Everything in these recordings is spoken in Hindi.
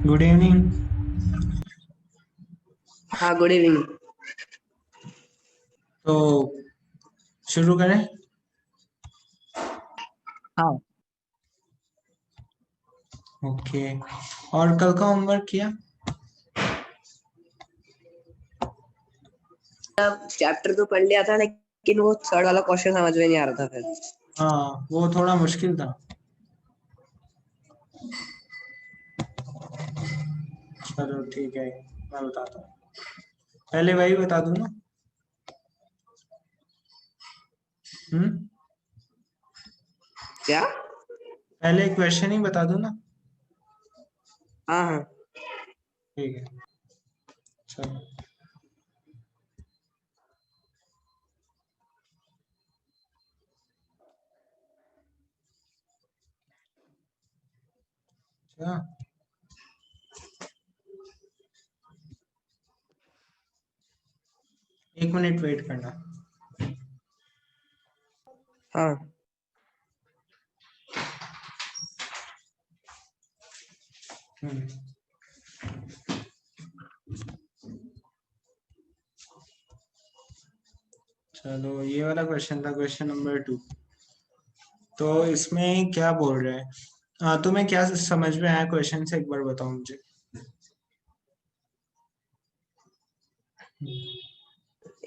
Good evening. हाँ, गुड इवनिंग। तो शुरू करें। हाँ, ओके। और कल का होमवर्क किया? चैप्टर तो पढ़ लिया था लेकिन वो थर्ड वाला क्वेश्चन समझ में नहीं आ रहा था फिर। हाँ, वो थोड़ा मुश्किल था। चलो ठीक है, मैं बताता हूँ। पहले वही बता दूँ ना? हम्म। क्या? पहले क्वेश्चन ही बता दूँ ना? हाँ हाँ। ठीक है, चलो। अच्छा, 1 मिनट वेट करना। हाँ, हम्म। चलो, ये वाला क्वेश्चन था, क्वेश्चन नंबर 2। तो इसमें क्या बोल रहे हैं? तुम्हें क्या समझ में आया क्वेश्चन से, एक बार बताओ मुझे।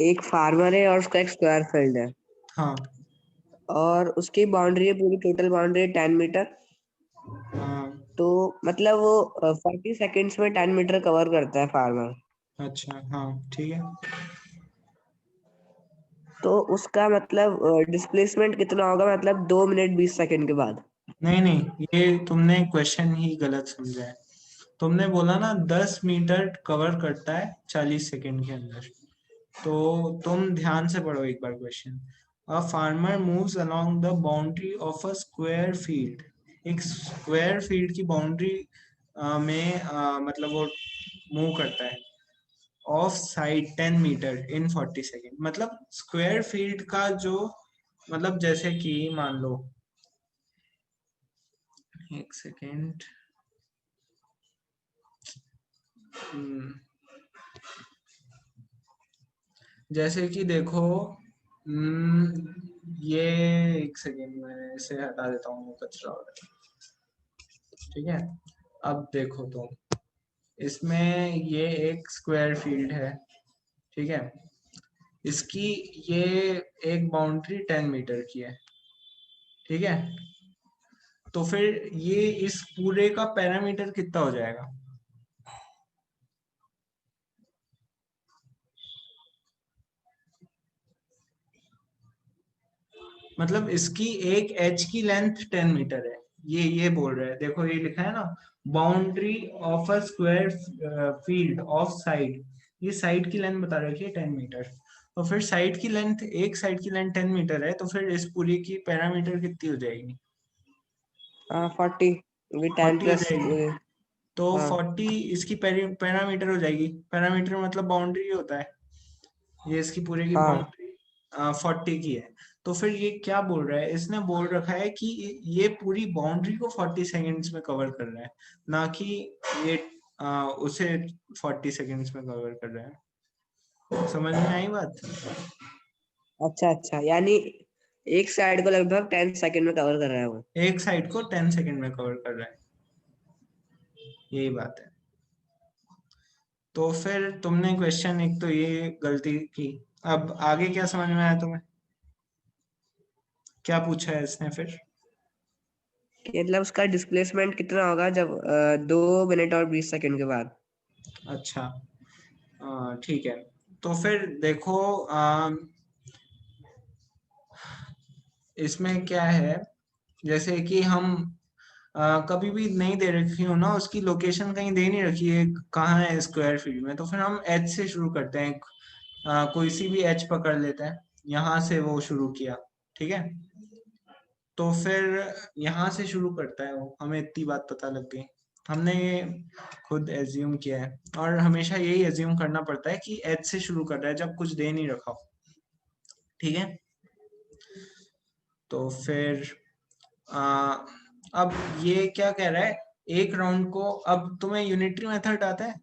एक फार्मर है और उसका एक स्क्वायर फील्ड है हाँ। और उसकी बाउंड्री है, पूरी टोटल बाउंड्री है 10 मीटर। हाँ। तो मतलब वो 40 सेकेंड्स में 10 मीटर कवर करता है फार्मर। अच्छा, हाँ, ठीक है। तो उसका मतलब डिस्प्लेसमेंट कितना होगा, मतलब 2 मिनट 20 सेकेंड के बाद। नहीं नहीं, ये तुमने क्वेश्चन ही गलत समझा है। तुमने बोला ना 10 मीटर कवर करता है 40 सेकंड के अंदर। तो तुम ध्यान से पढ़ो एक बार question. A farmer moves along the boundary of a square field. एक स्क्वायर फील्ड की बाउंड्री में मतलब वो मूव करता है of side 10 metre in 40 second. मतलब स्क्वायर फील्ड का जो, मतलब जैसे कि मान लो, एक सेकेंड। जैसे कि देखो, ये, एक सेकेंड में इसे हटा देता हूँ, वो कचरा हो रहा है। ठीक है। अब देखो तुम, इसमें ये एक स्क्वायर फील्ड है। ठीक है। इसकी ये एक बाउंड्री 10 मीटर की है। ठीक है। तो फिर ये इस पूरे का पैरामीटर कितना हो जाएगा? मतलब इसकी एक एच की लेंथ 10 मीटर है। ये बोल रहा है, देखो ये लिखा है ना, boundary of a square field of side. ये साइड की लेंथ बता रखी है 10 मीटर। तो फिर साइड की लेंथ, एक साइड की लेंथ 10 मीटर है, तो फिर इस पूरी की पैरामीटर कितनी हो जाएगी? 40 10 40 हो प्लस। जाएगी। तो हाँ 40 इसकी पैरामीटर हो जाएगी। पैरामीटर मतलब बाउंड्री होता है। ये इसकी पूरे की हाँ। बाउंड्री 40 की है। तो फिर ये क्या बोल रहा है, इसने बोल रखा है कि ये पूरी बाउंड्री को 40 सेकेंड्स में कवर कर रहा है, ना कि ये उसे 40 सेकेंड्स में कवर कर रहा है। समझ में आई बात? अच्छा अच्छा, यानी एक साइड को लगभग 10 सेकेंड में कवर कर रहा है वो। एक साइड को 10 सेकेंड में कवर कर रहा है, यही बात है। तो फिर तुमने क्वेश्चन एक तो ये गलती की। अब आगे क्या समझ में आया तुम्हें? क्या पूछा है इसने फिर? कि मतलब उसका डिस्प्लेसमेंट कितना होगा जब 2 मिनट और 20 सेकेंड के बाद। अच्छा, ठीक है। तो फिर देखो, इसमें क्या है, जैसे कि हम कभी भी नहीं दे रखी हो ना, उसकी लोकेशन कहीं दे नहीं रखी है कहाँ है स्क्वायर फील्ड में, तो फिर हम एच से शुरू करते हैं। कोई सी भी एच पकड़ लेते हैं, यहाँ से वो शुरू किया। ठीक है। तो फिर यहाँ से शुरू करता है वो, हमें इतनी बात पता लग गई। हमने ये खुद एज्यूम किया है, और हमेशा यही एज्यूम करना पड़ता है कि एच से शुरू कर रहा है जब कुछ दे नहीं रखा हो। ठीक है। तो फिर आ, अब ये क्या कह रहा है, एक राउंड को, अब तुम्हें यूनिटरी मेथड आता है?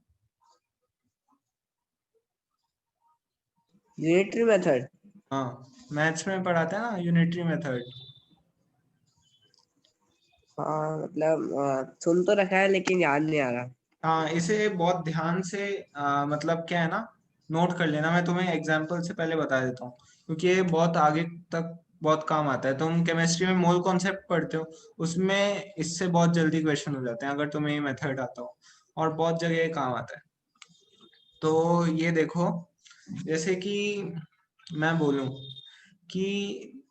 Unitary method? हाँ, मैथ्स में पढ़ाते हैं ना यूनिटरी मेथड। हाँ मतलब सुन तो रखा है लेकिन याद नहीं आ रहा। हाँ, इसे बहुत ध्यान से मतलब क्या है ना, नोट कर लेना। मैं तुम्हें एग्जाम्पल से पहले बता देता हूँ, क्योंकि ये बहुत आगे तक बहुत काम आता है। तुम केमिस्ट्री में मोल कॉन्सेप्ट पढ़ते हो, उसमें इससे बहुत जल्दी क्वेश्चन हो जाते हैं अगर तुम्हें ये मेथड आता हो, और बहुत जगह ये काम आता है। तो ये देखो, जैसे कि मैं बोलूं कि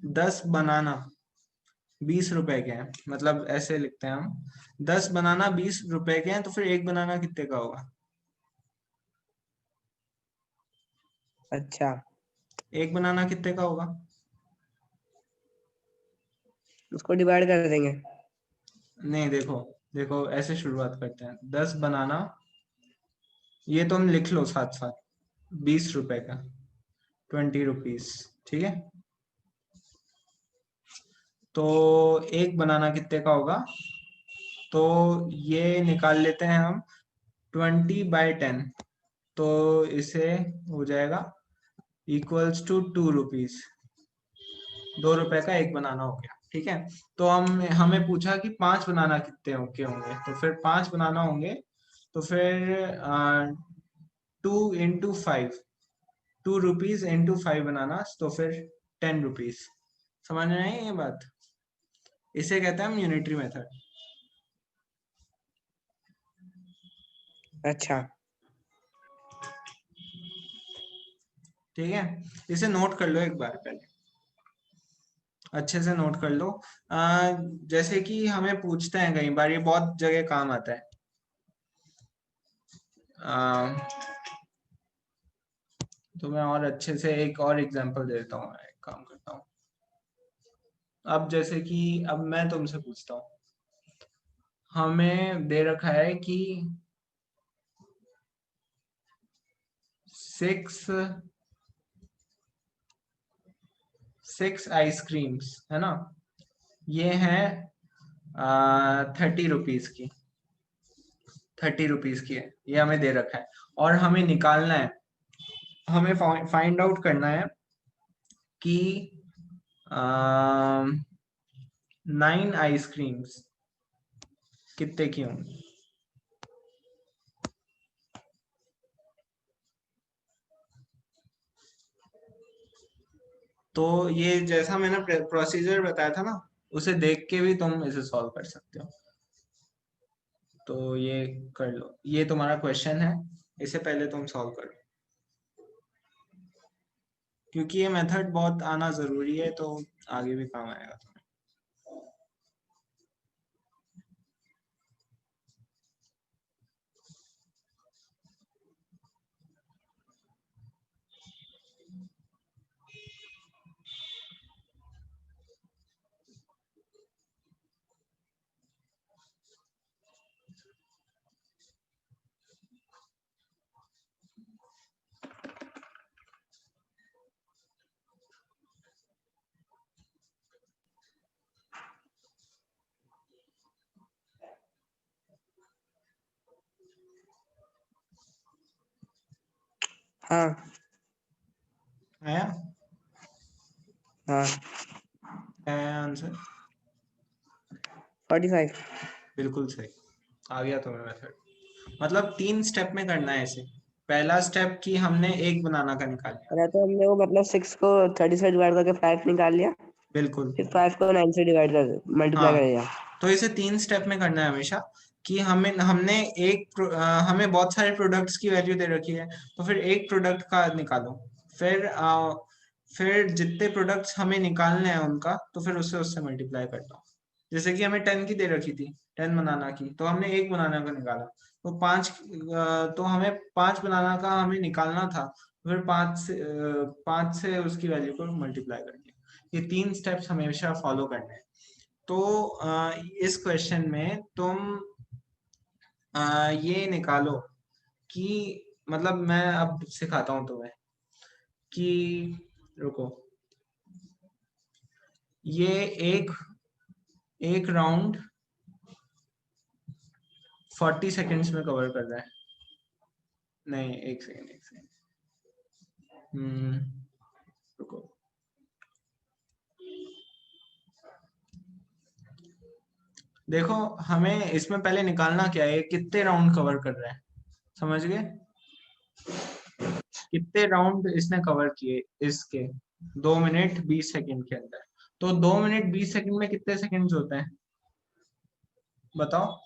10 बनाना 20 रुपए के हैं, मतलब ऐसे लिखते हैं हम, 10 बनाना 20 रुपए के हैं, तो फिर एक बनाना कितने का होगा? अच्छा, एक बनाना कितने का होगा? उसको डिवाइड कर देंगे। नहीं, देखो देखो, ऐसे शुरुआत करते हैं। 10 बनाना, ये तुम लिख लो साथ साथ, 20 रुपए का, 20 रुपीज, ठीक है। तो एक बनाना कितने का होगा? तो ये निकाल लेते हैं हम, 20/10। तो इसे हो जाएगा इक्वल्स टू 2 रुपीज। 2 रुपए का एक बनाना हो गया, ठीक है। तो हमें पूछा कि 5 बनाना कितने के होंगे, तो फिर 5 बनाना होंगे, तो फिर 2 into 5, 2 रुपीज into 5 बनाना, तो फिर 10 रुपीज। समझ में आई ये बात? इसे कहते हैं हम यूनिटरी मेथड। अच्छा। ठीक है, इसे नोट कर लो एक बार पहले, अच्छे से नोट कर लो। जैसे कि हमें पूछते हैं कई बार, ये बहुत जगह काम आता है। तो मैं और अच्छे से एक और एग्जांपल देता हूँ, एक काम करता हूँ। अब जैसे कि अब मैं तुमसे पूछता हूँ, हमें दे रखा है कि 6 आइसक्रीम्स है ना, ये है 30 रुपीज की, 30 रुपीज की है, ये हमें दे रखा है। और हमें निकालना है, हमें फाइंड आउट करना है कि 9 आइसक्रीम्स कितने की होंगी। तो ये जैसा मैंने प्रोसीजर बताया था ना, उसे देख के भी तुम इसे सॉल्व कर सकते हो। तो ये कर लो, ये तुम्हारा क्वेश्चन है, इसे पहले तुम सॉल्व करो, क्योंकि ये मेथड बहुत आना जरूरी है, तो आगे भी काम आएगा। हाँ। आया? हाँ। क्या है आंसर? 45। बिल्कुल सही, आ गया तुम्हें मेथड। मतलब 3 स्टेप में करना है इसे। पहला स्टेप कि हमने एक बनाना का निकाल लिया। अरे तो हमने वो मतलब 6 को 30 से डिवाइड करके 5 निकाल लिया, बिल्कुल। फिर 5 को 9 से डिवाइड कर मल्टीप्लाई कर हाँ, दिया। तो इसे 3 स्टेप में करना है हमेशा, कि हमने हमें बहुत सारे प्रोडक्ट्स की वैल्यू दे रखी है, तो फिर एक प्रोडक्ट का निकालो। फिर फिर जितने प्रोडक्ट्स हमें निकालने हैं उनका, तो फिर उससे उससे मल्टीप्लाई कर दो। जैसे कि हमें 10 की दे रखी थी, 10 बनाना की, तो हमने एक बनाना का निकाला, तो तो हमें 5 बनाना का हमें निकालना था, फिर 5 से उसकी वैल्यू को मल्टीप्लाई कर दिया। ये 3 स्टेप्स हमेशा फॉलो करने हैं। तो इस क्वेश्चन में तुम ये निकालो कि, मतलब मैं अब सिखाता हूँ तुम्हें कि, रुको, ये एक एक राउंड 40 सेकंड्स में कवर कर रहा है। नहीं, एक सेकंड। रुको। देखो, हमें इसमें पहले निकालना क्या है, कितने राउंड कवर कर रहा है, समझ गए? कितने राउंड इसने कवर किए इसके 2 मिनट 20 सेकंड के अंदर। तो 2 मिनट 20 सेकंड में कितने सेकंड्स होते हैं, बताओ?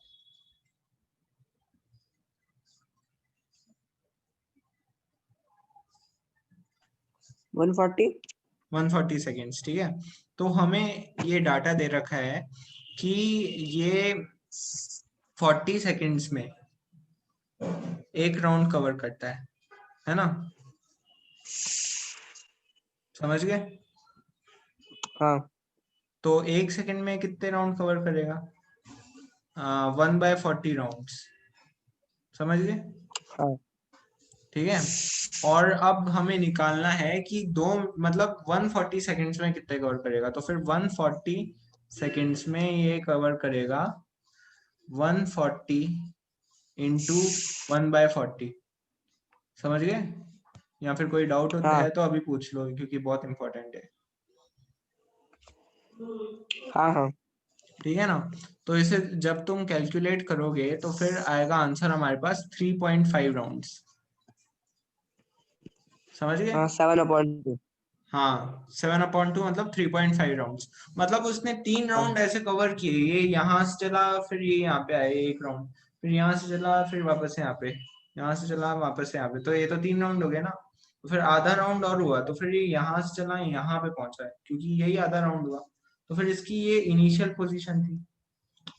140। 140 सेकेंड्स, ठीक है। तो हमें ये डाटा दे रखा है कि ये 40 सेकेंड्स में एक राउंड कवर करता है ना? समझ गए? हाँ। तो एक सेकंड में कितने राउंड कवर करेगा? 1/40 राउंड्स, समझ गए? हाँ। ठीक है। और अब हमें निकालना है कि दो मतलब 140 सेकेंड्स में कितने कवर करेगा। तो फिर 140 सेकेंड्स में ये कवर करेगा 140 इंटू 1/40, समझ गए? या फिर कोई डाउट हाँ। है तो अभी पूछ लो, क्योंकि बहुत इंपॉर्टेंट है। हाँ। हाँ। ठीक है ना? तो इसे जब तुम कैलकुलेट करोगे तो फिर आएगा आंसर हमारे पास 3.5 राउंड्स, समझ गए? हाँ 7/2। हाँ, 7/2 मतलब 3.5 राउंड्स। मतलब उसने 3 हाँ। राउंड ऐसे कवर किए, ये यहाँ से चला फिर ये यहाँ पे आए एक राउंड, फिर यहाँ से चला फिर वापस यहाँ पे, यहाँ से चला वापस यहाँ पे, तो ये तो 3 राउंड हो गए ना। तो फिर आधा राउंड और हुआ, तो फिर ये यहाँ से चला यहाँ पे पहुंचा है, क्योंकि यही आधा राउंड हुआ। तो फिर इसकी ये इनिशियल पोजीशन थी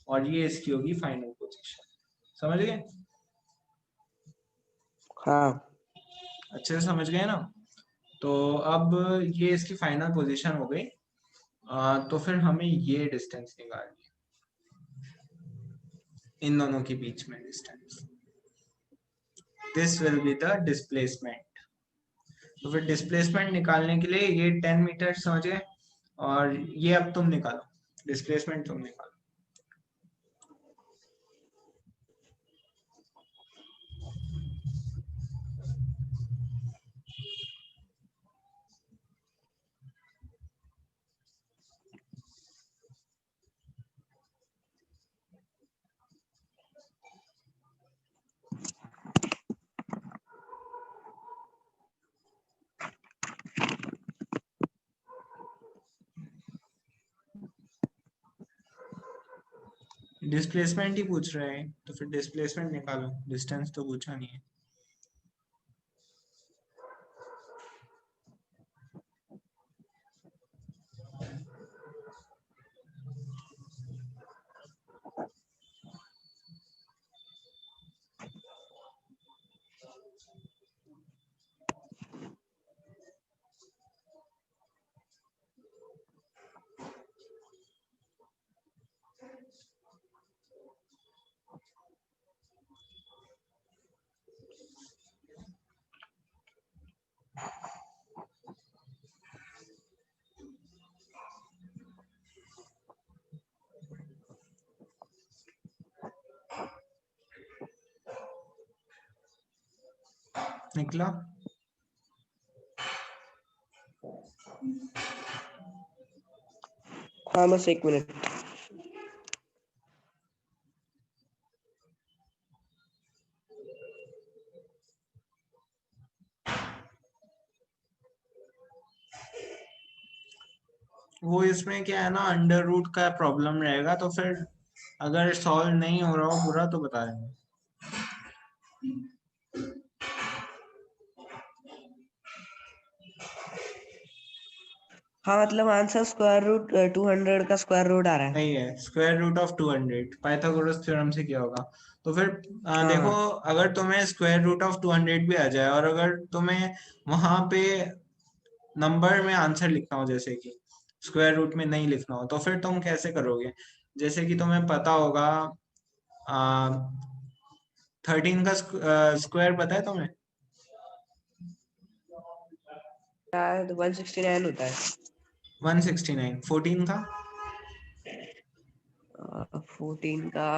और ये इसकी होगी फाइनल पोजीशन, समझ गए? हाँ। अच्छे से समझ गए ना? तो अब ये इसकी फाइनल पोजीशन हो गई। तो फिर हमें ये डिस्टेंस निकालनी है, इन दोनों के बीच में distance. This will be the displacement. तो फिर डिस्प्लेसमेंट निकालने के लिए ये 10 मीटर समझ गए, और ये अब तुम निकालो, डिस्प्लेसमेंट तुम निकालो। डिस्प्लेसमेंट ही पूछ रहे हैं, तो फिर डिस्प्लेसमेंट निकालो, डिस्टेंस तो पूछा नहीं है। निकला? हाँ बस 1 मिनट। वो इसमें क्या है ना, अंडर रूट का प्रॉब्लम रहेगा, तो फिर अगर सॉल्व नहीं हो रहा हो पूरा तो बता देंगे। हाँ मतलब आंसर स्क्वायर रूट 200 का स्क्वायर रूट आ रहा है। नहीं है, square root of 200 Pythagoras theorem से क्या होगा। तो फिर हाँ। देखो, हाँ। अगर तुम्हें स्क्वायर रूट ऑफ 200 भी आ जाए और अगर तुम्हें वहां पे नंबर में आंसर लिखना हो, जैसे कि स्क्वायर रूट में नहीं लिखना हो, तो फिर तुम कैसे करोगे? जैसे कि तुम्हें पता होगा 13 का स्क्वायर पता है तुम्हें? शायद 169 होता है। 169। 14 का? 14 का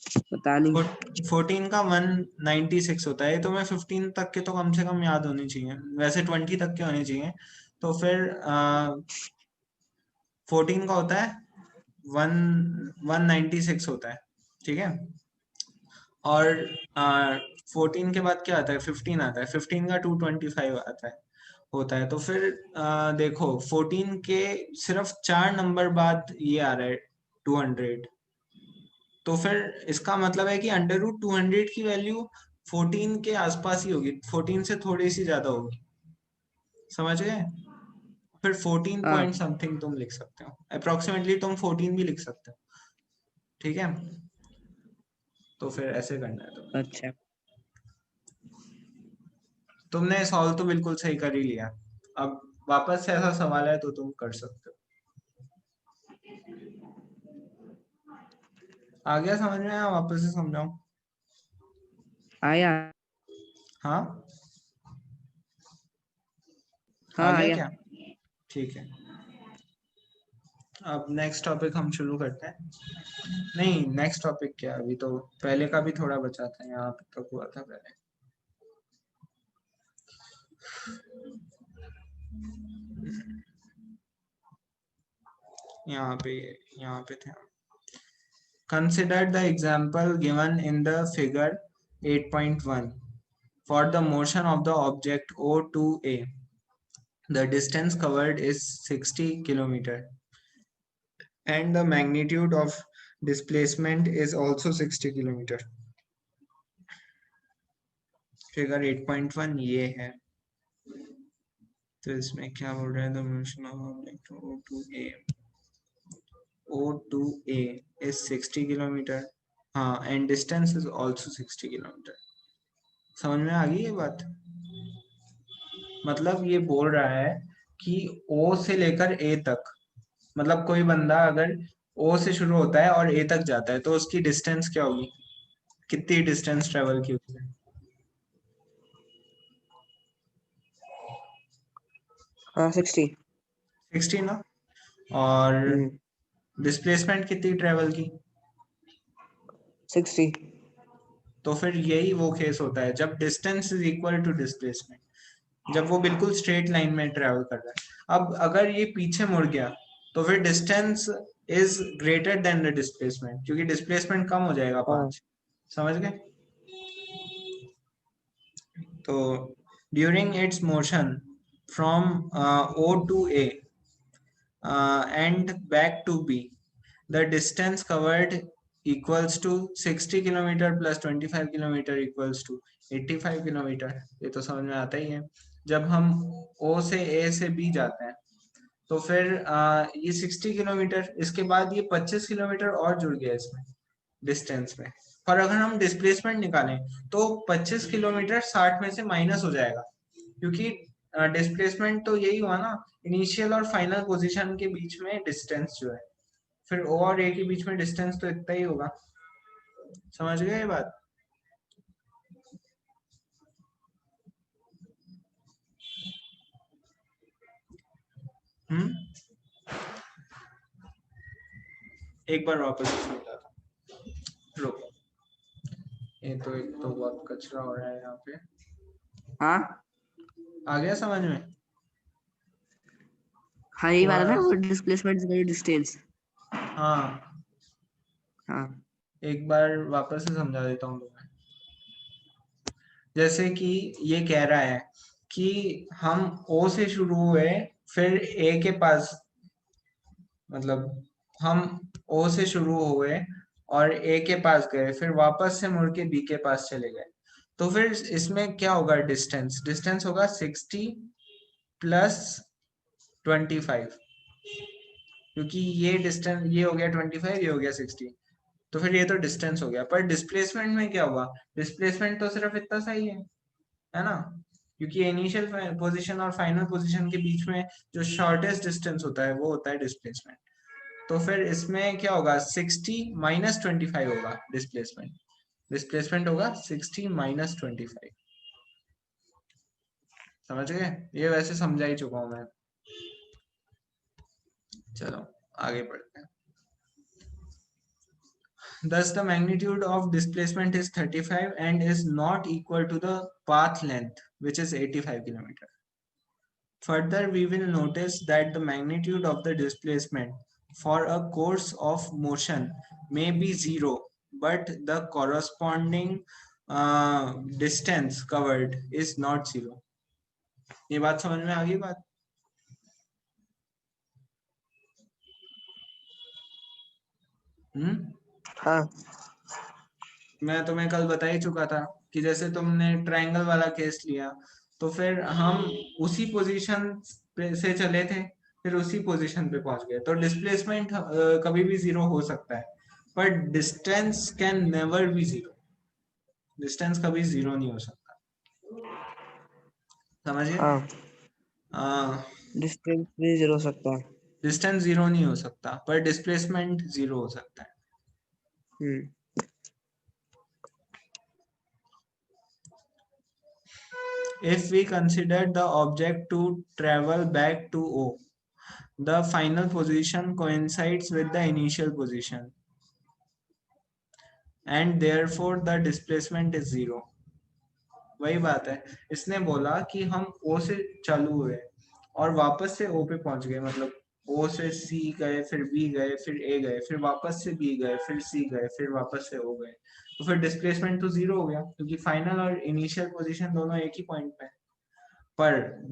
पता नहीं। 14 का 196 होता है, ये तुम्हें 15 तक के तो कम से कम याद होनी चाहिए, वैसे 20 तक के होने चाहिए। तो फिर 14 का होता है 196 होता है, ठीक है। और 14 के बाद क्या आता है, 15 आता है, 15 का 225 आता है होता है। तो फिर देखो 14 के सिर्फ 4 नंबर बाद ये आ रहा है 200। तो फिर इसका मतलब है कि अंडर रूट 200 की वैल्यू 14 के आसपास ही होगी, 14 से थोड़ी सी ज्यादा होगी, समझ गए। फिर 14 हाँ पॉइंट समथिंग तुम लिख सकते हो, अप्रोक्सीमेटली तुम 14 भी लिख सकते हो, ठीक है। तो फिर ऐसे करना है तुम्हें। अच्छा। तुमने सॉल्व तो बिल्कुल सही कर ही लिया, अब वापस से ऐसा सवाल है तो तुम कर सकते हो। आ गया समझ में, या वापस से समझाऊं? आया। हाँ, आ हाँ गया आया। क्या? ठीक है, अब नेक्स्ट टॉपिक हम शुरू करते हैं। नहीं, नेक्स्ट टॉपिक क्या, अभी तो पहले का भी थोड़ा बचा था, यहाँ पे तक हुआ था पहले। यहाँ पे थे। Consider the example given in the figure 8.1. For the motion of the object O to A, the distance covered is 60 kilometer and the magnitude of displacement is also 60 kilometer. Figure 8.1 ये है। तो इसमें क्या बोल रहा है, the motion of object O to A, O to A is 60 kilometer, हाँ, and distance is also 60 kilometer। समझ में आ गई ये बात? मतलब ये बोल रहा है कि O से लेकर A तक, मतलब कोई बंदा अगर O से शुरू होता है और A तक जाता है तो उसकी डिस्टेंस क्या होगी, कितनी डिस्टेंस ट्रेवल की उसने? 60। 60 ना। और हम्म। डिस्प्लेसमेंट कितनी ट्रेवल की? 60। तो फिर यही वो केस होता है जब distance is equal to displacement, जब वो बिल्कुल स्ट्रेट लाइन में ट्रेवल कर रहा है। अब अगर ये पीछे मुड़ गया तो फिर distance is greater than the displacement, क्योंकि डिस्प्लेसमेंट कम हो जाएगा हाँ 5, समझ गए। तो during its motion from O to A and back to B, the distance covered equals to 60 kilometre plus 25 kilometre equals to 85 kilometre. ये तो समझ में आता ही है। जब हम O से A से B जाते हैं तो फिर ये 60 किलोमीटर, इसके बाद ये 25 किलोमीटर और जुड़ गया इसमें डिस्टेंस में। और अगर हम डिस्प्लेसमेंट निकालें तो 25 किलोमीटर 60 में से माइनस हो जाएगा, क्योंकि डिस्प्लेसमेंट तो यही हुआ ना, इनिशियल और फाइनल पोजीशन के बीच में डिस्टेंस जो है, फिर O और A के बीच में डिस्टेंस तो इतना ही होगा। समझ गए ये बात? हम्म, एक बार वापस से समझा था, रुको, ये तो एक तो बहुत कचरा हो रहा है यहाँ पे। हाँ आ गया समझ में? हाँ, यही वाला थोड़ा, ना, वो डिस्प्लेसमेंट डिस्टेंस। हाँ, हाँ एक बार वापस से समझा देता हूँ तुम्हें। जैसे कि ये कह रहा है कि हम O से शुरू हुए, फिर A के पास, मतलब हम O से शुरू हुए और A के पास गए, फिर वापस से मुड़ के B के पास चले गए। तो फिर इसमें क्या होगा, डिस्टेंस डिस्टेंस होगा 60 प्लस 25, क्योंकि ये डिस्टेंस ये हो गया 25, ये हो गया 60, तो फिर ये तो डिस्टेंस हो गया। पर डिस्प्लेसमेंट में क्या हुआ, डिस्प्लेसमेंट तो सिर्फ इतना सा ही है ना, क्योंकि इनिशियल पोजीशन और फाइनल पोजीशन के बीच में जो शॉर्टेस्ट डिस्टेंस होता है वो होता है डिस्प्लेसमेंट। तो फिर इसमें क्या होगा, 60 माइनस 25 होगा डिस्प्लेसमेंट, डिस्प्लेसमेंट होगा 60 माइनस 25। समझ गए? ये वैसे समझा ही चुका हूं मैं। चलो आगे बढ़ते हैं। Thus the magnitude of displacement is 35 and is not equal to the path length, which is 85 km. Further, we will notice that the magnitude of the displacement for a course of motion may be zero, but the corresponding distance covered is not zero. ये बात समझ में आ गई बात? हाँ मैं तुम्हें कल बता ही चुका था कि जैसे तुमने ट्रायंगल वाला केस लिया, तो फिर हम उसी पोजीशन से चले थे, फिर उसी पोजीशन पे पहुंच गए, तो डिस्प्लेसमेंट कभी भी जीरो हो सकता है, पर distance can never be zero. Distance कभी जीरो नहीं हो सकता. समझिए? हाँ डिस्टेंस भी जीरो हो सकता है. डिस्टेंस जीरो नहीं हो सकता, पर डिस्प्लेसमेंट जीरो हो सकता है. If we consider the object to travel back to O, the final position coincides with the initial position, and therefore the displacement is zero. वही बात है, इसने बोला कि हम O से चालू हुए और वापस से O पे पहुंच गए, मतलब O से C गए, फिर B गए, फिर A गए, फिर वापस से B गए, फिर C गए, फिर वापस से O गए, तो फिर डिस्प्लेसमेंट तो जीरो हो गया, क्योंकि फाइनल और इनिशियल पोजीशन दोनों एक ही पॉइंट पे. पर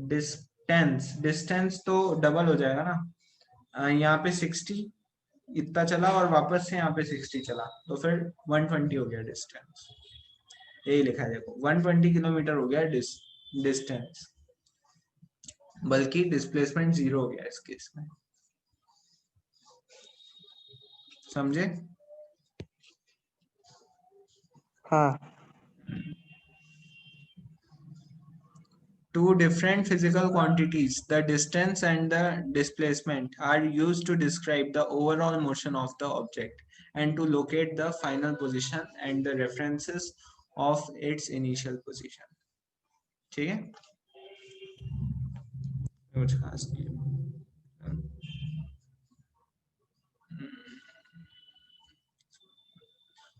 डिस्टेंस तो डबल हो जाएगा ना. यहाँ पे 60 इतना चला और वापस से यहाँ पे 60 चला, तो फिर 120 हो गया डिस्टेंस. यही लिखा है देखो, 120 किलोमीटर हो गया डिस्टेंस, बल्कि डिस्प्लेसमेंट जीरो हो गया इस केस में. समझे? हाँ. Two different physical quantities, the distance and the displacement, are used to describe the overall motion of the object and to locate the final position and the references of its initial position. ठीक है? कुछ खास नहीं है.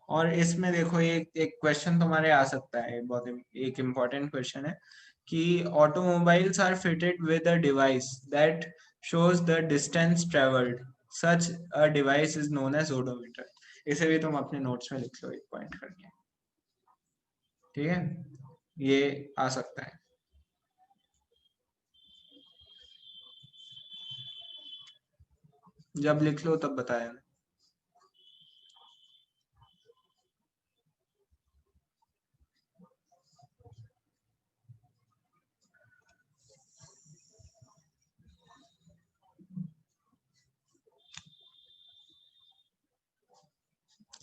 और इसमें देखो एक क्वेश्चन तुम्हारे आ सकता है, बहुत एक इम्पोर्टेंट क्वेश्चन है कि automobiles are fitted with a device that shows the distance traveled. Such a device is known as odometer. इसे भी तुम अपने नोट्स में लिख लो एक पॉइंट करके. ठीक है, ये आ सकता है. जब लिख लो तब बताया.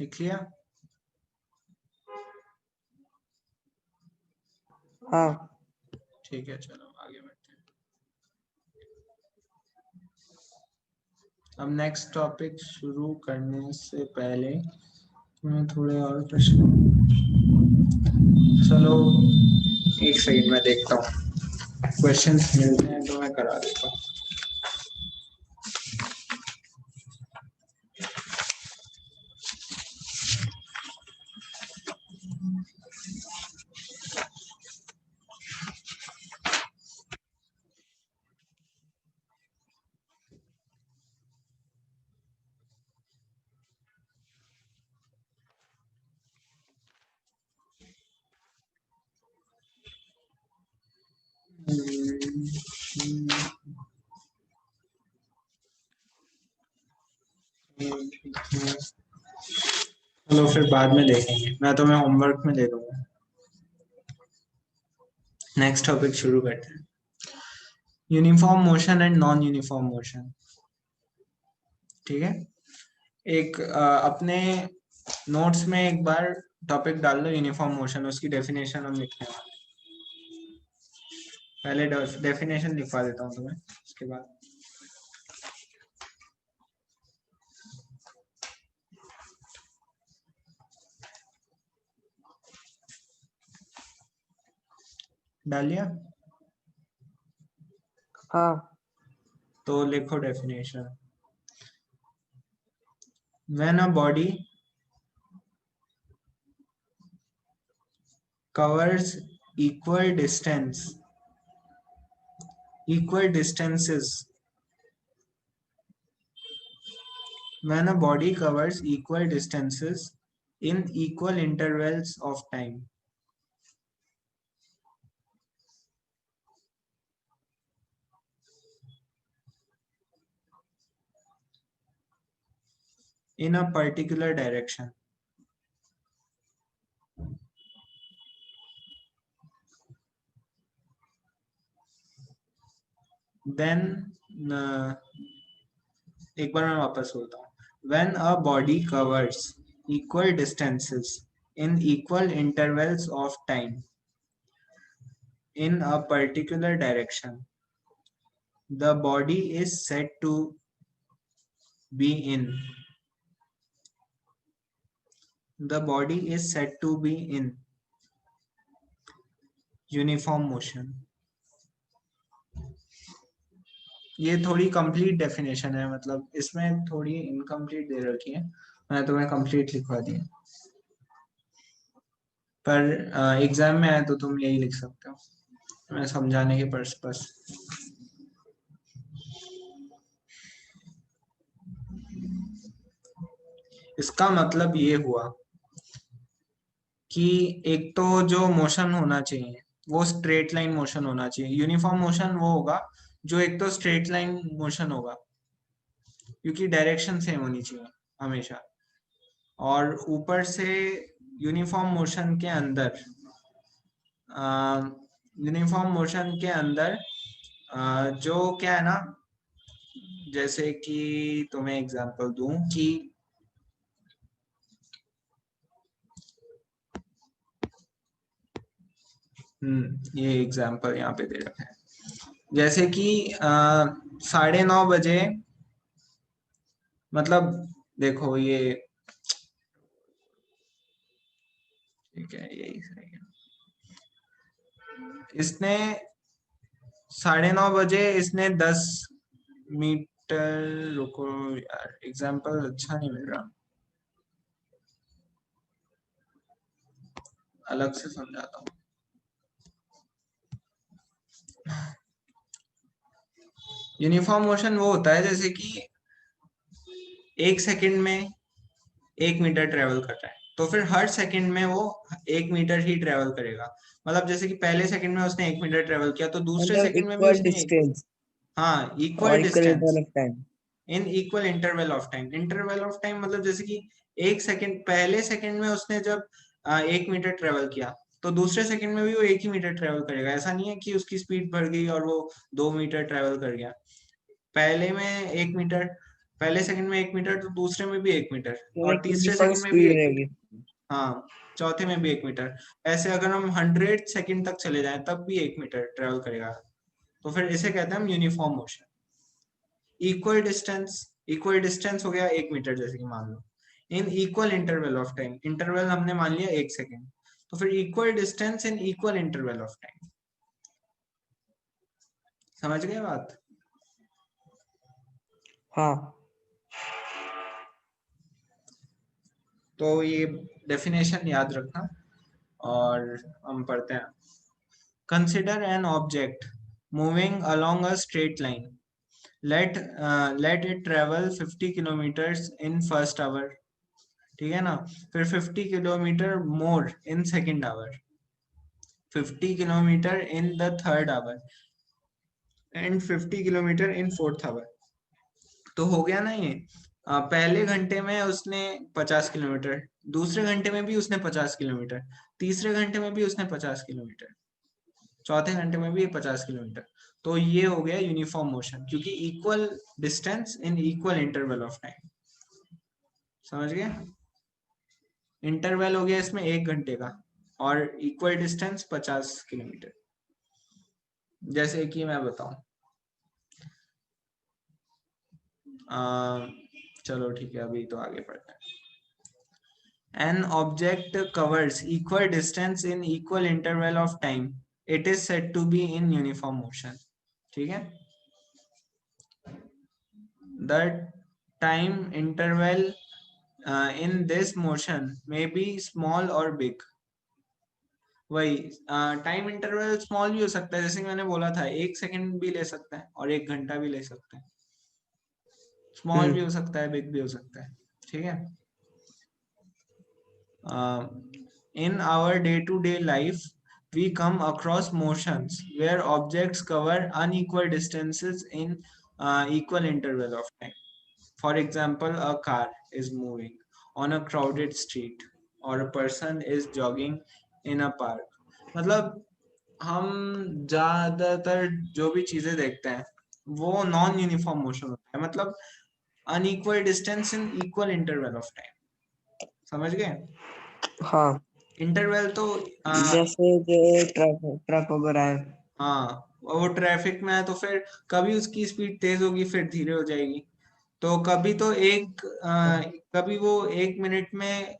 लिख लिया? हाँ. ठीक है, चलो आगे बढ़ते हैं. अब नेक्स्ट टॉपिक शुरू करने से पहले मैं थोड़े और प्रश्न, चलो एक सेकंड में देखता हूँ, क्वेश्चंस मिलते हैं तो मैं करा देता हूँ. चलो फिर बाद में देखेंगे, मैं तुम्हें होमवर्क में दे दूंगा. नेक्स्ट टॉपिक शुरू करते हैं. Uniform motion and non uniform motion. ठीक है, एक अपने नोट्स में एक बार टॉपिक डाल लो यूनिफॉर्म मोशन, उसकी डेफिनेशन हम लिखने वाले. पहले डेफिनेशन लिखवा देता हूँ तुम्हें, उसके बाद डाल लिया. हाँ. तो लिखो definition. When a body covers equal distances when a body covers equal distances in equal intervals of time. In a particular direction. Then एक बार मैं वापस बोलता हूँ. When a body covers equal distances in equal intervals of time in a particular direction, the body is said to be in uniform motion. ये थोड़ी कंप्लीट डेफिनेशन है, मतलब इसमें थोड़ी इनकम्प्लीट दे रखी है, मैं तुम्हें कंप्लीट लिखवा दी है, पर एग्जाम में आए तो तुम यही लिख सकते हो, मैं समझाने के पर्पस. इसका मतलब ये हुआ कि एक तो जो मोशन होना चाहिए वो स्ट्रेट लाइन मोशन होना चाहिए. यूनिफॉर्म मोशन वो होगा जो एक तो स्ट्रेट लाइन मोशन होगा, क्योंकि डायरेक्शन सेम होनी चाहिए हमेशा, और ऊपर से यूनिफॉर्म मोशन के अंदर जो क्या है ना, जैसे कि तुम्हें एग्जांपल दूं कि ये एग्जांपल यहाँ पे दे रखा है, जैसे कि 9:30 बजे, मतलब देखो ये ठीक है, यही सही है. इसने 9:30 बजे इसने 10 मीटर, रुको यार एग्जांपल अच्छा नहीं मिल रहा, अलग से समझाता हूँ. यूनिफॉर्म मोशन वो होता है जैसे कि 1 सेकंड में 1 मीटर ट्रेवल कर रहा है, तो फिर हर सेकंड में वो 1 मीटर ही ट्रेवल करेगा. मतलब जैसे कि पहले सेकंड में उसने 1 मीटर ट्रेवल किया, तो दूसरे मतलब सेकंड में भी इक्वल उसने डिस्टेंस हाँ, और equal equal distance interval of time. In equal interval of time मतलब जैसे कि 1 सेकंड, पहले सेकंड में उसने जब 1 मीटर ट्रेवल किया, तो दूसरे सेकंड में भी वो 1 ही मीटर ट्रेवल करेगा. ऐसा नहीं है कि उसकी स्पीड बढ़ गई और वो 2 मीटर ट्रेवल कर गया. पहले में 1 मीटर, पहले सेकंड में 1 मीटर, तो दूसरे में भी 1 मीटर, तो और एक तीसरे यूनिफॉर्म सेकंड में भी स्पीड 1 मीटर. रहेगी. हाँ, चौथे में भी 1 मीटर. ऐसे अगर हम 100 सेकंड तक चले जाएं तब भी 1 मीटर ट्रेवल करेगा, तो फिर इसे कहते हैं हम यूनिफॉर्म मोशन. इक्वल डिस्टेंस हो गया 1 मीटर, जैसे कि मान लो in equal interval of time, interval हमने मान लिया 1 सेकंड, तो फिर equal distance in equal interval of time. समझ गए बात? हाँ. तो ये डेफिनेशन याद रखना, और हम पढ़ते हैं. Consider an object moving along a straight line. let it travel 50 kilometers in first hour. ठीक है ना? फिर 50 kilometre more in second hour, 50 kilometre in the third hour, and 50 kilometre in fourth hour. तो हो गया ना ये. पहले घंटे में उसने 50 किलोमीटर, दूसरे घंटे में भी उसने 50 किलोमीटर, तीसरे घंटे में भी उसने 50 किलोमीटर, चौथे घंटे में भी 50 किलोमीटर. तो ये हो गया यूनिफॉर्म मोशन, क्योंकि equal distance in equal interval of time. समझ गए? इंटरवल हो गया इसमें 1 घंटे का, और इक्वल डिस्टेंस 50 किलोमीटर. जैसे कि मैं बताऊं, चलो ठीक है, अभी तो आगे बढ़ते हैं. An object covers equal distance in equal interval of time. It is said to be in uniform motion. ठीक है? The time interval in this motion may be small or big. वही टाइम इंटरवल स्मॉल भी हो सकता है, जैसे कि मैंने बोला था 1 सेकंड भी ले सकता है और 1 घंटा भी ले सकता है, स्मॉल भी हो सकता है, बिग भी हो सकता है, ठीक है। In our day-to-day life, we come across motions where objects cover unequal distances in equal interval of time. For example, a car is moving on a crowded street or a person is jogging in a park. मतलब हम ज्यादातर जो भी चीजें देखते हैं वो नॉन यूनिफॉर्म मोशन होता है, मतलब unequal distance in equal interval of time. समझ गए? हाँ, इंटरवल तो जैसे जो ट्रक ट्रक वगैरह है। हाँ, वो ट्रैफिक में है तो फिर कभी उसकी स्पीड तेज होगी फिर धीरे हो जाएगी। तो कभी तो कभी वो 1 मिनट में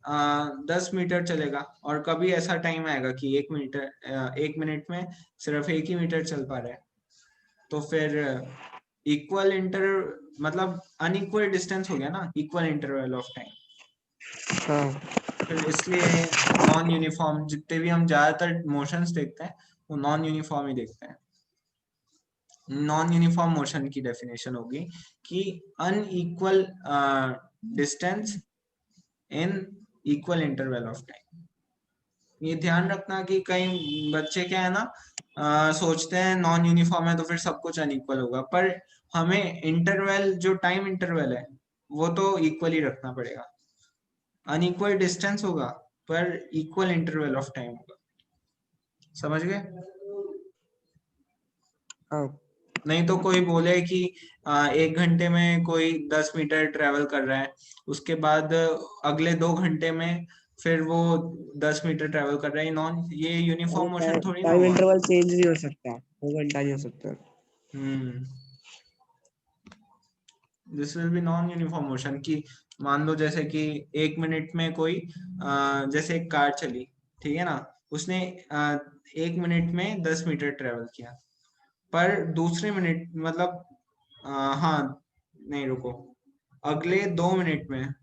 10 मीटर चलेगा और कभी ऐसा टाइम आएगा कि 1 मिनट में सिर्फ 1 ही मीटर चल पा रहा है। तो फिर इक्वल इंटर मतलब अनइक्वल डिस्टेंस हो गया ना, इक्वल इंटरवल ऑफ टाइम। हाँ, फिर इसलिए नॉन यूनिफॉर्म, जितने भी हम ज्यादातर मोशंस देखते हैं वो नॉन यूनिफॉर्म ही देखते हैं। नॉन यूनिफॉर्म मोशन की डेफिनेशन होगी कि unequal distance in equal interval of time. ये ध्यान रखना कि कई बच्चे क्या है ना, सोचते हैं नॉन यूनिफॉर्म है तो फिर सब कुछ अनइक्वल होगा, पर हमें इंटरवल जो टाइम इंटरवल है वो तो इक्वल ही रखना पड़ेगा। अनइक्वल डिस्टेंस होगा पर इक्वल इंटरवल ऑफ टाइम होगा। समझ गए? हाँ। नहीं तो कोई बोले कि 1 घंटे में कोई 10 मीटर ट्रेवल कर रहा है, उसके बाद अगले 2 घंटे में फिर वो 10 मीटर ट्रेवल कर रहा है, नॉन ये यूनिफॉर्म मोशन थोड़ी ना टाइम हुआ। इंटरवल चेंज नहीं हो सकता, 2 घंटा नहीं हो सकता। Hmm, this will be non uniform motion की मान लो जैसे कि 1 मिनट में कोई जैसे एक कार चली, ठीक है ना, उसने 1 मिनट में 10 मीटर ट्रेवल किया, पर दूसरे मिनट मतलब हाँ, नहीं रुको, अगले 2 मिनट में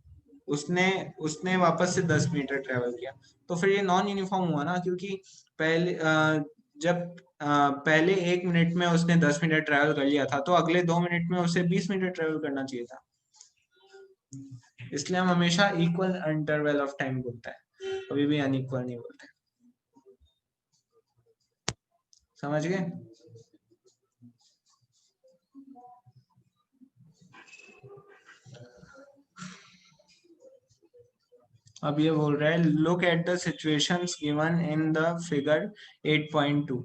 उसने उसने वापस से 10 मीटर ट्रेवल किया। तो फिर ये नॉन यूनिफॉर्म हुआ ना, क्योंकि पहले जब पहले 1 मिनट में उसने 10 मीटर ट्रेवल कर लिया था तो अगले 2 मिनट में उसे 20 मीटर ट्रेवल करना चाहिए था। इसलिए हम हमेशा इक्वल इंटरवल ऑफ टाइम बोलते हैं, कभी भी अनइक्वल नहीं बोलते। समझ गए? अब ये बोल रहा है look at the situations given in the figure 8.2।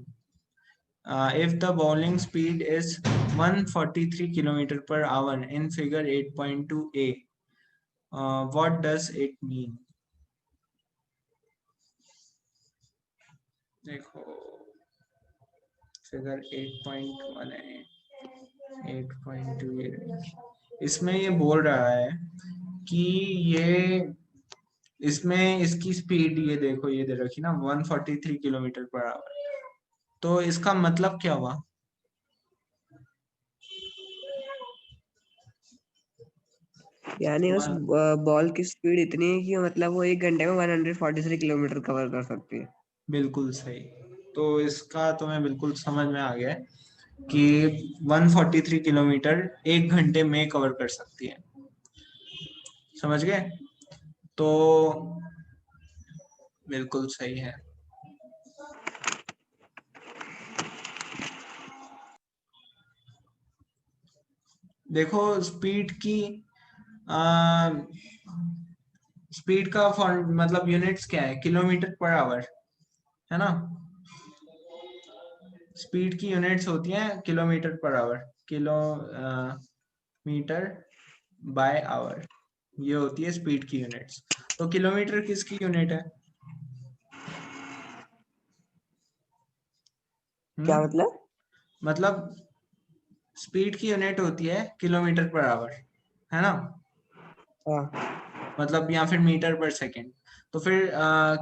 If the bowling speed is 143 kilometer per hour in figure 8.2a, what does it mean? देखो, फिगर 8.1 है, 8.2 इसमें ये बोल रहा है कि ये इसमें इसकी स्पीड ये देखो, ये दे रखी ना 143 किलोमीटर पर आवर। तो इसका मतलब क्या हुआ? यानी उस बॉल की स्पीड इतनी है कि मतलब वो 1 घंटे में 143 किलोमीटर कवर कर सकती है। बिल्कुल सही। तो इसका तुम्हें बिल्कुल समझ में आ गया है कि 143 किलोमीटर 1 घंटे में कवर कर सकती है। समझ गए? तो बिल्कुल सही है। देखो स्पीड का मतलब यूनिट्स क्या है, किलोमीटर पर आवर, है ना। स्पीड की यूनिट्स होती हैं kilometre per hour, kilometre by hour, ये होती है स्पीड की यूनिट्स। तो किलोमीटर किसकी यूनिट है? क्या हम्म, मतलब? मतलब स्पीड की यूनिट होती है किलोमीटर पर आवर, है ना, हाँ, मतलब या फिर मीटर पर सेकंड। तो फिर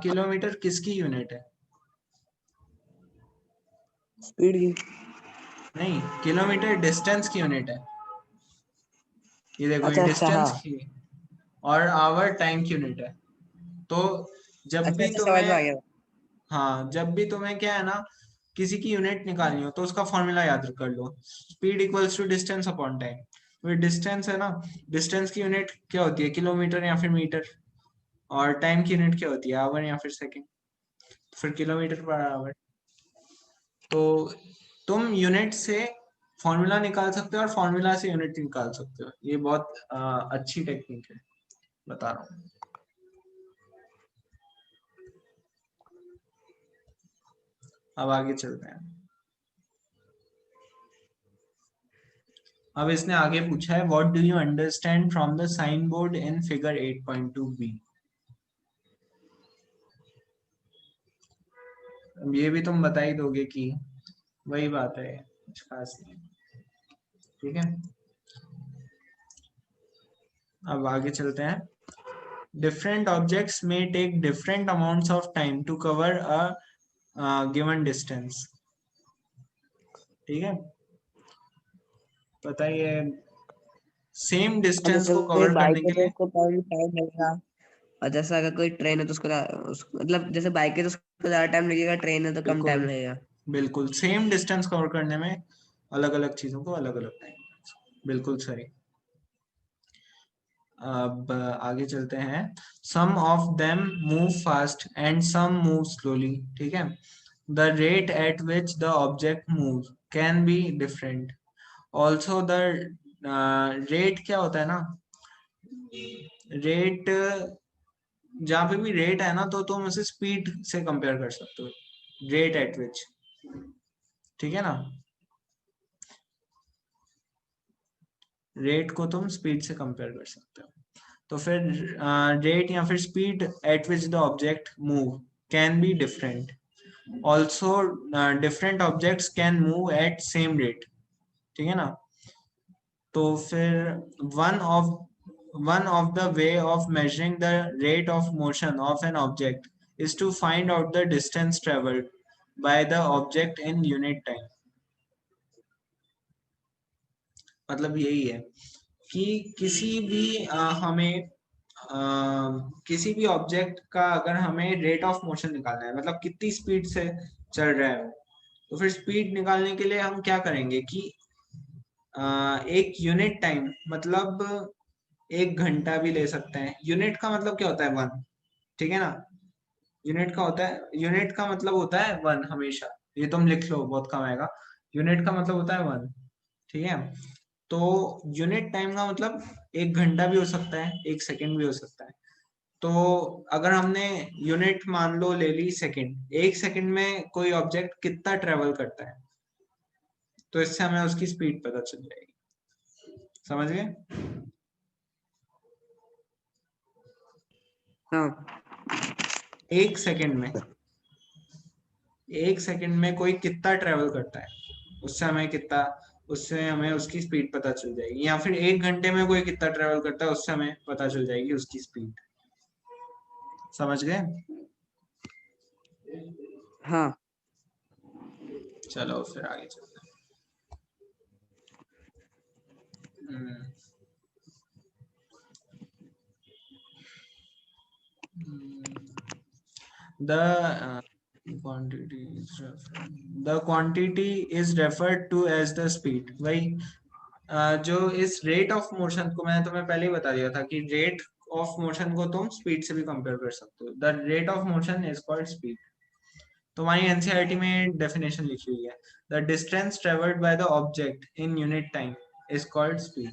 किलोमीटर किसकी यूनिट है? स्पीड की। नहीं, किलोमीटर डिस्टेंस की यूनिट है। ये देखो, ये अच्छा अच्छा, हाँ। डिस्टेंस की, और आवर टाइम की यूनिट है। तो जब अच्छा भी अच्छा, समझ में आ तुम्हें, गया। हाँ, जब भी तुम्हें क्या है ना, किसी की यूनिट निकालनी हो तो उसका फॉर्मूला याद कर लो, speed equals to distance upon time. वो डिस्टेंस है ना, डिस्टेंस की यूनिट क्या होती है, किलोमीटर या फिर मीटर, और टाइम की यूनिट क्या होती है, आवर या फिर सेकंड, फिर किलोमीटर पर आवर। तो तुम यूनिट से फॉर्मूला निकाल सकते हो और फॉर्मूला से यूनिट निकाल सकते हो, ये बहुत अच्छी टेक्निक है, बता रहा हूँ। अब आगे चलते हैं। अब इसने आगे पूछा है, what do you understand from the sign board in figure 8.2b। अब ये भी तुम बता ही दोगे कि वही बात है, कुछ खास नहीं। ठीक है, अब आगे चलते हैं। डिफरेंट ऑब्जेक्ट्स में take different amounts of time to cover a given distance. ठीक है, बताइए, सेम और डिस्टेंस जैसे को कोई कवर बाइक करने है के तो लिए। उसको टाइम टाइम लगेगा, और जैसे अगर कोई ट्रेन है तो मतलब जैसे बाइक है तो उसको ज्यादा टाइम लगेगा, ट्रेन है तो कम बिल्कुल, टाइम लगेगा। बिल्कुल सेम डिस्टेंस कवर करने में अलग अलग चीजों को अलग अलग टाइम। बिल्कुल सही। अब आगे चलते हैं। Some of them move fast and some move slowly. ठीक है, the rate at which the object move can be different. Also the rate क्या होता है ना, रेट, जहाँ पे भी रेट है ना तो तुम उसे स्पीड से कंपेयर कर सकते हो, रेट एट विच। ठीक है ना, रेट को तुम स्पीड से कंपेयर कर सकते हो। तो फिर रेट या फिर speed at which the object move can be different. Also different objects can move at same rate. ठीक है ना, तो फिर one of one of the way of measuring the rate of motion of an object is to find out the distance traveled by the object in unit time। मतलब यही है कि किसी भी किसी भी ऑब्जेक्ट का अगर हमें रेट ऑफ मोशन निकालना है, मतलब कितनी स्पीड से चल रहा है वो, तो फिर स्पीड निकालने के लिए हम क्या करेंगे कि एक यूनिट टाइम, मतलब 1 घंटा भी ले सकते हैं। यूनिट का मतलब क्या होता है, वन। ठीक है ना, यूनिट का होता है, यूनिट का मतलब होता है वन हमेशा। ये तुम लिख लो, बहुत कम आएगा। यूनिट का मतलब होता है वन। ठीक है, तो यूनिट टाइम का मतलब 1 घंटा भी हो सकता है, 1 सेकंड भी हो सकता है। तो अगर हमने यूनिट मान लो ले ली सेकंड, 1 सेकंड में कोई ऑब्जेक्ट कितना ट्रेवल करता है, तो इससे हमें उसकी स्पीड पता चल जाएगी। समझ गए? हाँ। 1 सेकंड में, 1 सेकंड में कोई कितना ट्रेवल करता है, उससे हमें कितना, उससे हमें उसकी स्पीड पता चल जाएगी। या फिर 1 घंटे में कोई कितना ट्रेवल करता है, उससे हमें पता चल जाएगी उसकी स्पीड। समझ गए? हाँ। चलो फिर आगे चलते हैं। The quantity is referred to as the speed। वही जो इस रेट ऑफ मोशन को मैंने तुम्हें पहले ही बता दिया था कि रेट ऑफ मोशन को तुम स्पीड से भी कंपेयर कर सकते हो। The rate of motion is called speed. तुम्हारी एनसीईआरटी में डेफिनेशन लिखी हुई है, the distance travelled by the object in unit time is called speed.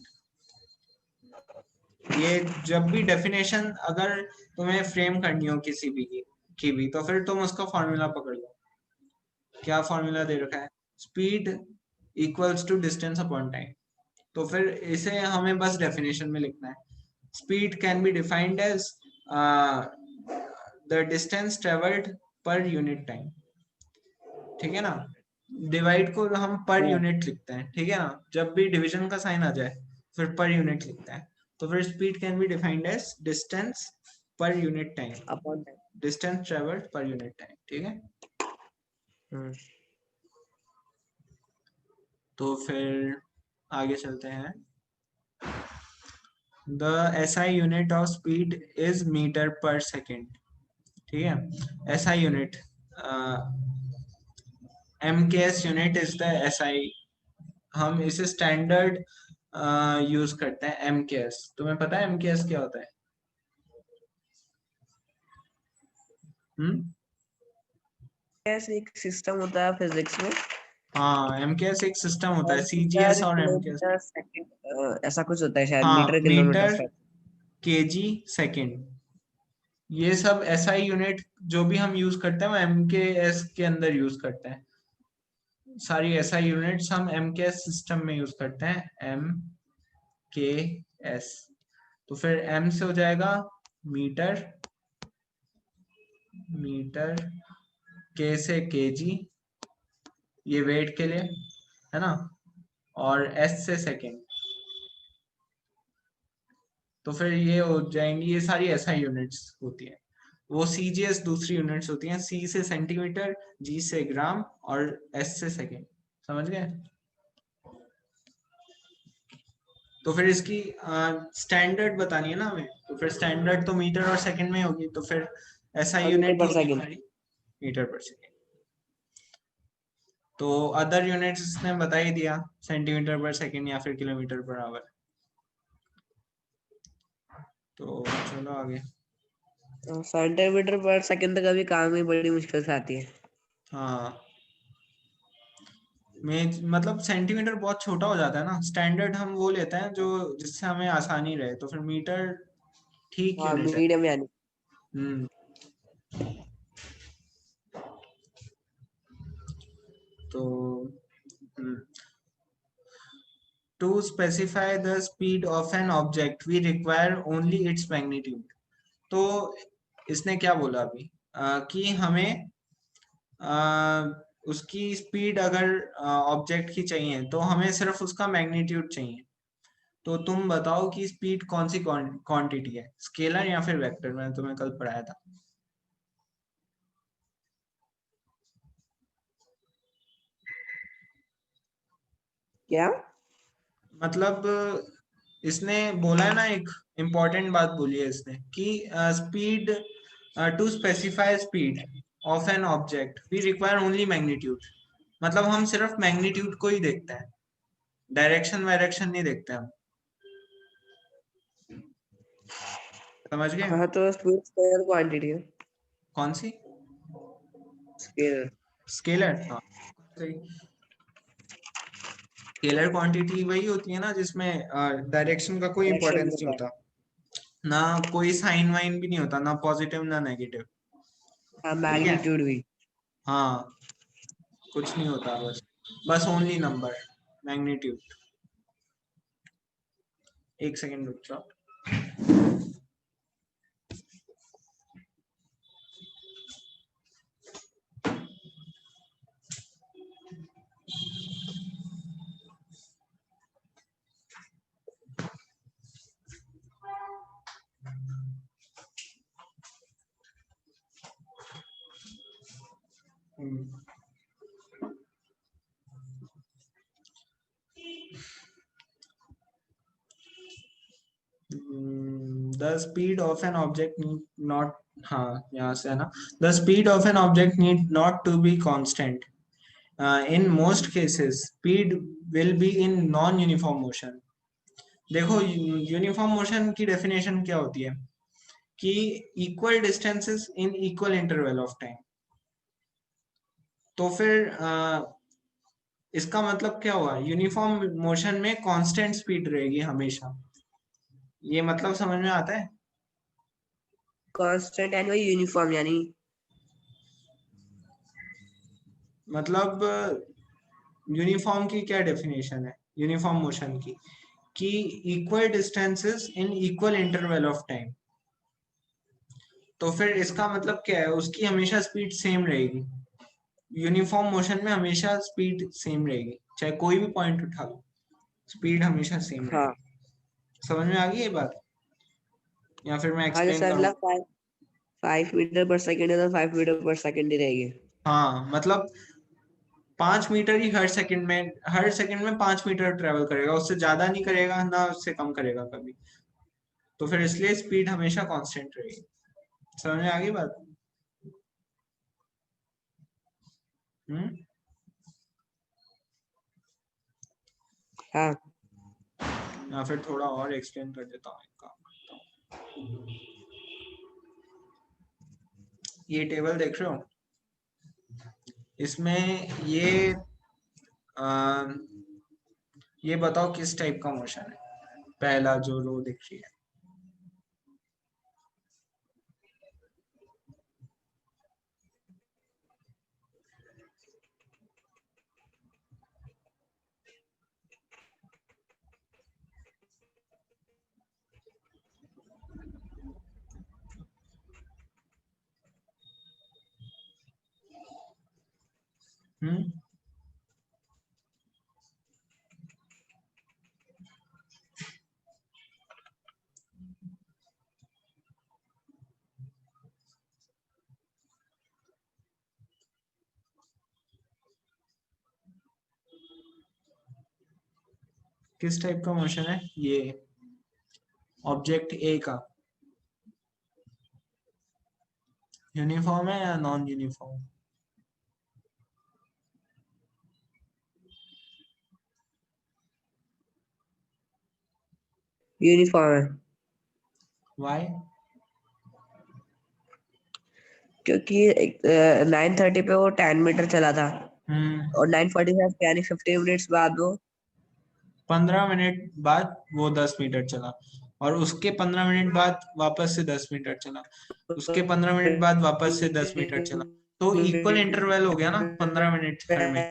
ये जब भी डेफिनेशन अगर तुम्हें फ्रेम करनी हो किसी भी की भी, तो फिर तुम उसका फॉर्मूला पकड़ लो। क्या फॉर्मूला दे रखा है, speed equals to distance upon time. तो फिर इसे हमें बस डेफिनेशन में लिखना है। Speed can be defined as the distance travelled per unit time. ठीक है ना, डिवाइड को हम पर हाँ। यूनिट लिखते हैं। ठीक है ना, जब भी डिवीजन का साइन आ जाए फिर पर यूनिट लिखते हैं। तो फिर speed can be defined as distance per unit time, upon time. Distance travelled per unit time. ठीक है, हम्म। तो फिर आगे चलते हैं। The SI unit of speed is metre per second. ठीक है, SI unit, MKS unit is the SI, हम इसे स्टैंडर्ड यूज करते हैं MKS। तुम्हें पता है MKS क्या होता है? हम्म। ऐसे एक सिस्टम होता है फिजिक्स में, हाँ, MKS एक सिस्टम होता है, मीटर CGS और MKS। किलोमीटर सेकंड, ऐसा कुछ होता है शायद, हाँ, metre kilometre metre, second. KG, second, ये सब SI यूनिट जो भी हम यूज करते हैं वो MKS के अंदर यूज करते हैं। सारी SI यूनिट्स हम MKS सिस्टम में यूज करते हैं, MKS। तो फिर M से हो जाएगा मीटर, मीटर, K से केजी, ये वेट के लिए है ना, और S से सेकंड। तो फिर ये हो जाएंगी, ये सारी SI यूनिट्स होती है। वो CGS दूसरी यूनिट्स होती हैं, C से सेंटीमीटर, G से ग्राम और S से सेकंड। समझ गए? तो फिर इसकी स्टैंडर्ड बतानी है ना हमें, तो फिर स्टैंडर्ड तो मीटर और सेकंड में होगी, तो फिर SI मीटर यूनिट पर होगी सेकंड। हमारी मीटर पर सेकंड। तो अदर यूनिट्स इसने बता ही दिया, सेंटीमीटर पर सेकंड या फिर किलोमीटर पर आवर। तो चलो आगे। सेंटीमीटर पर सेकंड तक अभी काम ही बड़ी मुश्किल से आती है। हाँ, में मतलब सेंटीमीटर बहुत छोटा हो जाता है ना, स्टैंडर्ड हम वो लेते हैं जो जिससे हमें आसानी रहे, तो फिर मीटर ठीक हाँ, यूनिट है। मीडियम यानी। हम्म। तो to specify the speed of an object we require only its magnitude. तो इसने क्या बोला अभी, कि हमें उसकी स्पीड अगर ऑब्जेक्ट की चाहिए तो हमें सिर्फ उसका मैग्नीट्यूड चाहिए। तो तुम बताओ कि स्पीड कौन सी क्वांटिटी है, स्केलर या फिर वेक्टर? मैंने तुम्हें कल पढ़ाया था। क्या? मतलब इसने बोला है ना, एक इम्पोर्टेंट बात बोली है इसने कि speed, to specify speed of an object we require only magnitude. मतलब हम सिर्फ मैग्नीट्यूड को ही देखते हैं, डायरेक्शन वायरेक्शन नहीं देखते हम। समझ गए? हाँ, तो स्पीड स्केलर क्वांटिटी है। कौन सी? स्केलर। स्केलर, हाँ सही। स्केलर क्वांटिटी वही होती है ना जिसमें डायरेक्शन का कोई डायरेक्शन इंपॉर्टेंस नहीं होता है। होता, ना कोई साइन वाइन भी नहीं होता, ना पॉजिटिव ना नेगेटिव। हाँ, ठीक है, मैग्नीट्यूड भी। हाँ, कुछ नहीं होता, बस बस ओनली नंबर, मैग्नीट्यूड। एक सेकेंड रुक जाओ। The speed of an object need not, हाँ यहाँ से है ना, the speed of an object need not to be constant in most cases, speed will be in non uniform motion. देखो, यूनिफॉर्म मोशन की डेफिनेशन क्या होती है कि equal distances in equal interval of time. तो फिर इसका मतलब क्या हुआ, यूनिफॉर्म मोशन में कांस्टेंट स्पीड रहेगी हमेशा। ये मतलब समझ में आता है? कांस्टेंट यानी वही यूनिफॉर्म यानी। मतलब यूनिफॉर्म की क्या डेफिनेशन है यूनिफॉर्म मोशन की, कि equal distances in equal interval of time. तो फिर इसका मतलब क्या है, उसकी हमेशा स्पीड सेम रहेगी। यूनिफॉर्म मोशन में हमेशा स्पीड सेम रहेगी, चाहे कोई भी पॉइंट उठा लो, स्पीड हमेशा सेम हाँ। रहेगी। समझ में आ गई ये बात, या फिर मैं हाँ, एक्सप्लेन जैसे करूँ? अगला 5 मीटर पर सेकंड है तो 5 मीटर पर सेकंड ही रहेगी। हाँ, मतलब 5 मीटर ही हर सेकंड में 5 मीटर ट्रेवल करेगा, उससे ज्यादा नहीं करेगा ना उससे कम करेगा कभी। तो फिर इसलिए स्पीड हमेशा कांस्टेंट रहेगी। समझ में आ गई बात? हम्म हाँ या फिर थोड़ा और एक्सप्लेन कर देता हूँ, एक काम करता हूँ। ये टेबल देख रहे हो, इसमें आ, ये बताओ किस टाइप का मोशन है, पहला जो रो दिख रही है। हम्म किस टाइप का मोशन है ये ऑब्जेक्ट ए का, यूनिफॉर्म है या नॉन यूनिफॉर्म? यूनिफॉर्म है, वाई? क्योंकि 9:30 पे वो 10 मीटर चला था और 9:45 यानी 15 मिनट्स बाद वो 15 मिनट बाद वो 10 मीटर चला, और उसके 15 मिनट बाद वापस से 10 मीटर चला, उसके 15 मिनट बाद वापस से 10 मीटर चला। तो इक्वल इंटरवल हो गया ना 15 मिनट हर में।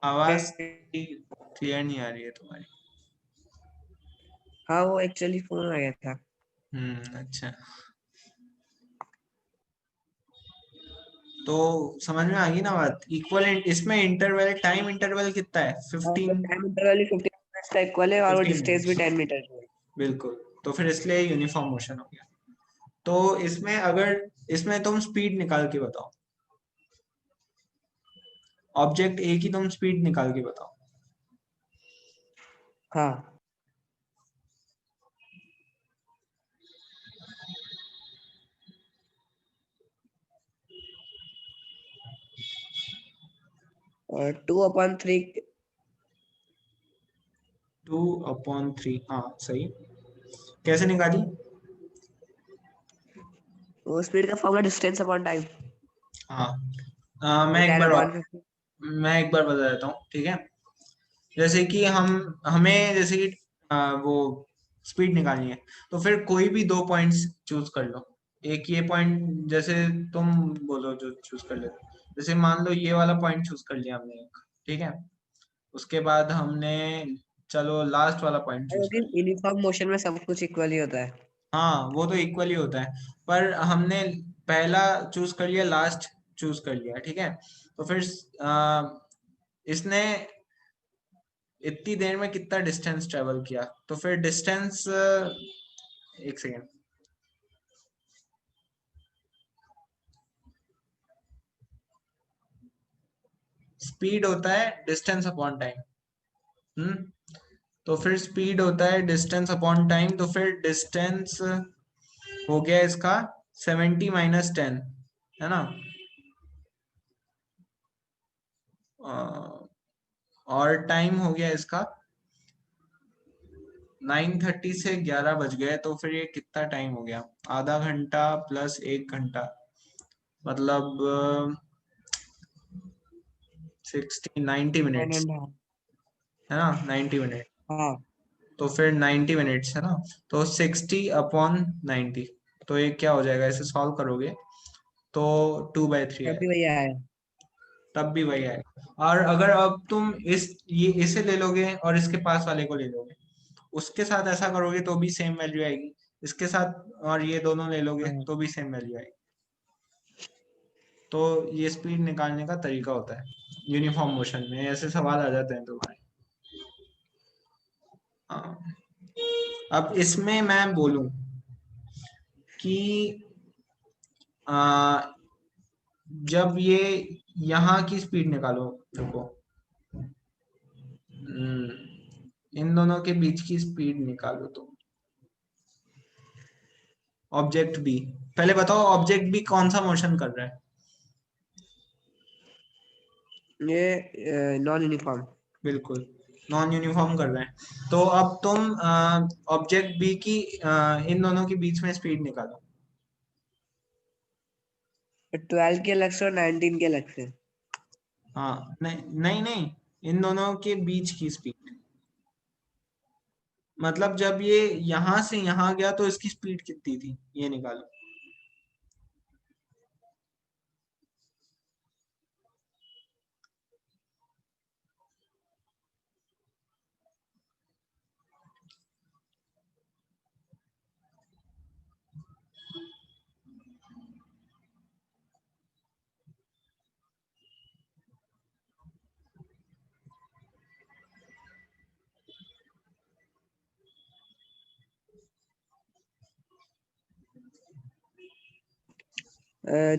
आवाज क्लियर नहीं आ रही है तुम्हारी। हाँ वो एक्चुअली फोन आ गया था। अच्छा, तो समझ में आ गई ना बात। इक्वल इसमें इंटरवल, टाइम इंटरवल कितना है? हाँ तो 15 टाइम इंटरवल 15 मिनट्स का इक्वल है और वो 15 डिस्टेंस भी मिनट्स 10 मीटर है। बिल्कुल। तो फिर इसलिए यूनिफॉर्म मोशन हो गया। तो इसमें अगर इसमें तुम स्पीड निकाल के बताओ, ऑब्जेक्ट ए की तुम स्पीड निकाल के बताओ। हाँ और 2/3 2/3, हाँ सही। कैसे निकाली? वो स्पीड का फॉर्मूला डिस्टेंस अपॉन टाइम, हाँ वो 10/50। मैं एक बार बता देता हूँ, ठीक है। जैसे कि हमें जैसे कि वो स्पीड निकालनी है, तो फिर कोई भी दो पॉइंट्स चूज कर लो। एक ये पॉइंट, जैसे तुम बोलो जो चूज कर ले, जैसे मान लो ये वाला पॉइंट चूज कर लिया हमने एक, ठीक है। उसके बाद हमने, चलो लास्ट वाला पॉइंट चूज क्योंकि कर लिया। यूनिफॉर्म मोशन में सब कुछ इक्वल ही होता है। हाँ वो तो इक्वली होता है, पर हमने पहला चूज कर लिया, लास्ट चूज कर लिया, ठीक है। तो फिर इसने इतनी देर में कितना डिस्टेंस ट्रेवल किया, तो फिर डिस्टेंस, एक सेकेंड, स्पीड होता है डिस्टेंस अपॉन टाइम। तो फिर स्पीड होता है डिस्टेंस अपॉन टाइम, तो फिर डिस्टेंस हो गया इसका 70 - 10, है ना। और टाइम हो गया इसका 9:30 से 11 बज गए, तो फिर ये कितना टाइम हो गया? आधा घंटा प्लस 1 घंटा, मतलब 90 मिनट्स, 1.5। है ना, 90 मिनट। हाँ तो फिर 90 मिनट्स है ना, तो 60/90। तो ये क्या हो जाएगा, इसे सॉल्व करोगे तो 2/3 तब भी आएगा। वही आया। तब भी वही आएगा। और अगर अब तुम इसे ले लोगे और इसके पास वाले को ले लोगे, उसके साथ ऐसा करोगे तो भी सेम वैल्यू आएगी, इसके साथ और ये दोनों ले लोगे हाँ तो भी सेम वैल्यू आएगी। तो ये स्पीड निकालने का तरीका होता है यूनिफॉर्म मोशन में, ऐसे सवाल आ जाते हैं तुम्हारे। हाँ। अब इसमें मैं बोलूं कि आ, जब ये यहाँ की स्पीड निकालो, रुको, इन दोनों के बीच की स्पीड निकालो तुम। Object B. पहले बताओ ऑब्जेक्ट बी कौन सा मोशन कर रहा है? ये नॉन यूनिफॉर्म। बिल्कुल नॉन यूनिफॉर्म कर रहे हैं। तो अब तुम ऑब्जेक्ट बी की इन दोनों के बीच में स्पीड निकालो। 12 के अलग से और 19 के अलग से। हाँ नहीं नहीं नहीं, इन दोनों के बीच की स्पीड। मतलब जब ये यहां से यहां गया तो इसकी स्पीड कितनी थी, ये निकालो।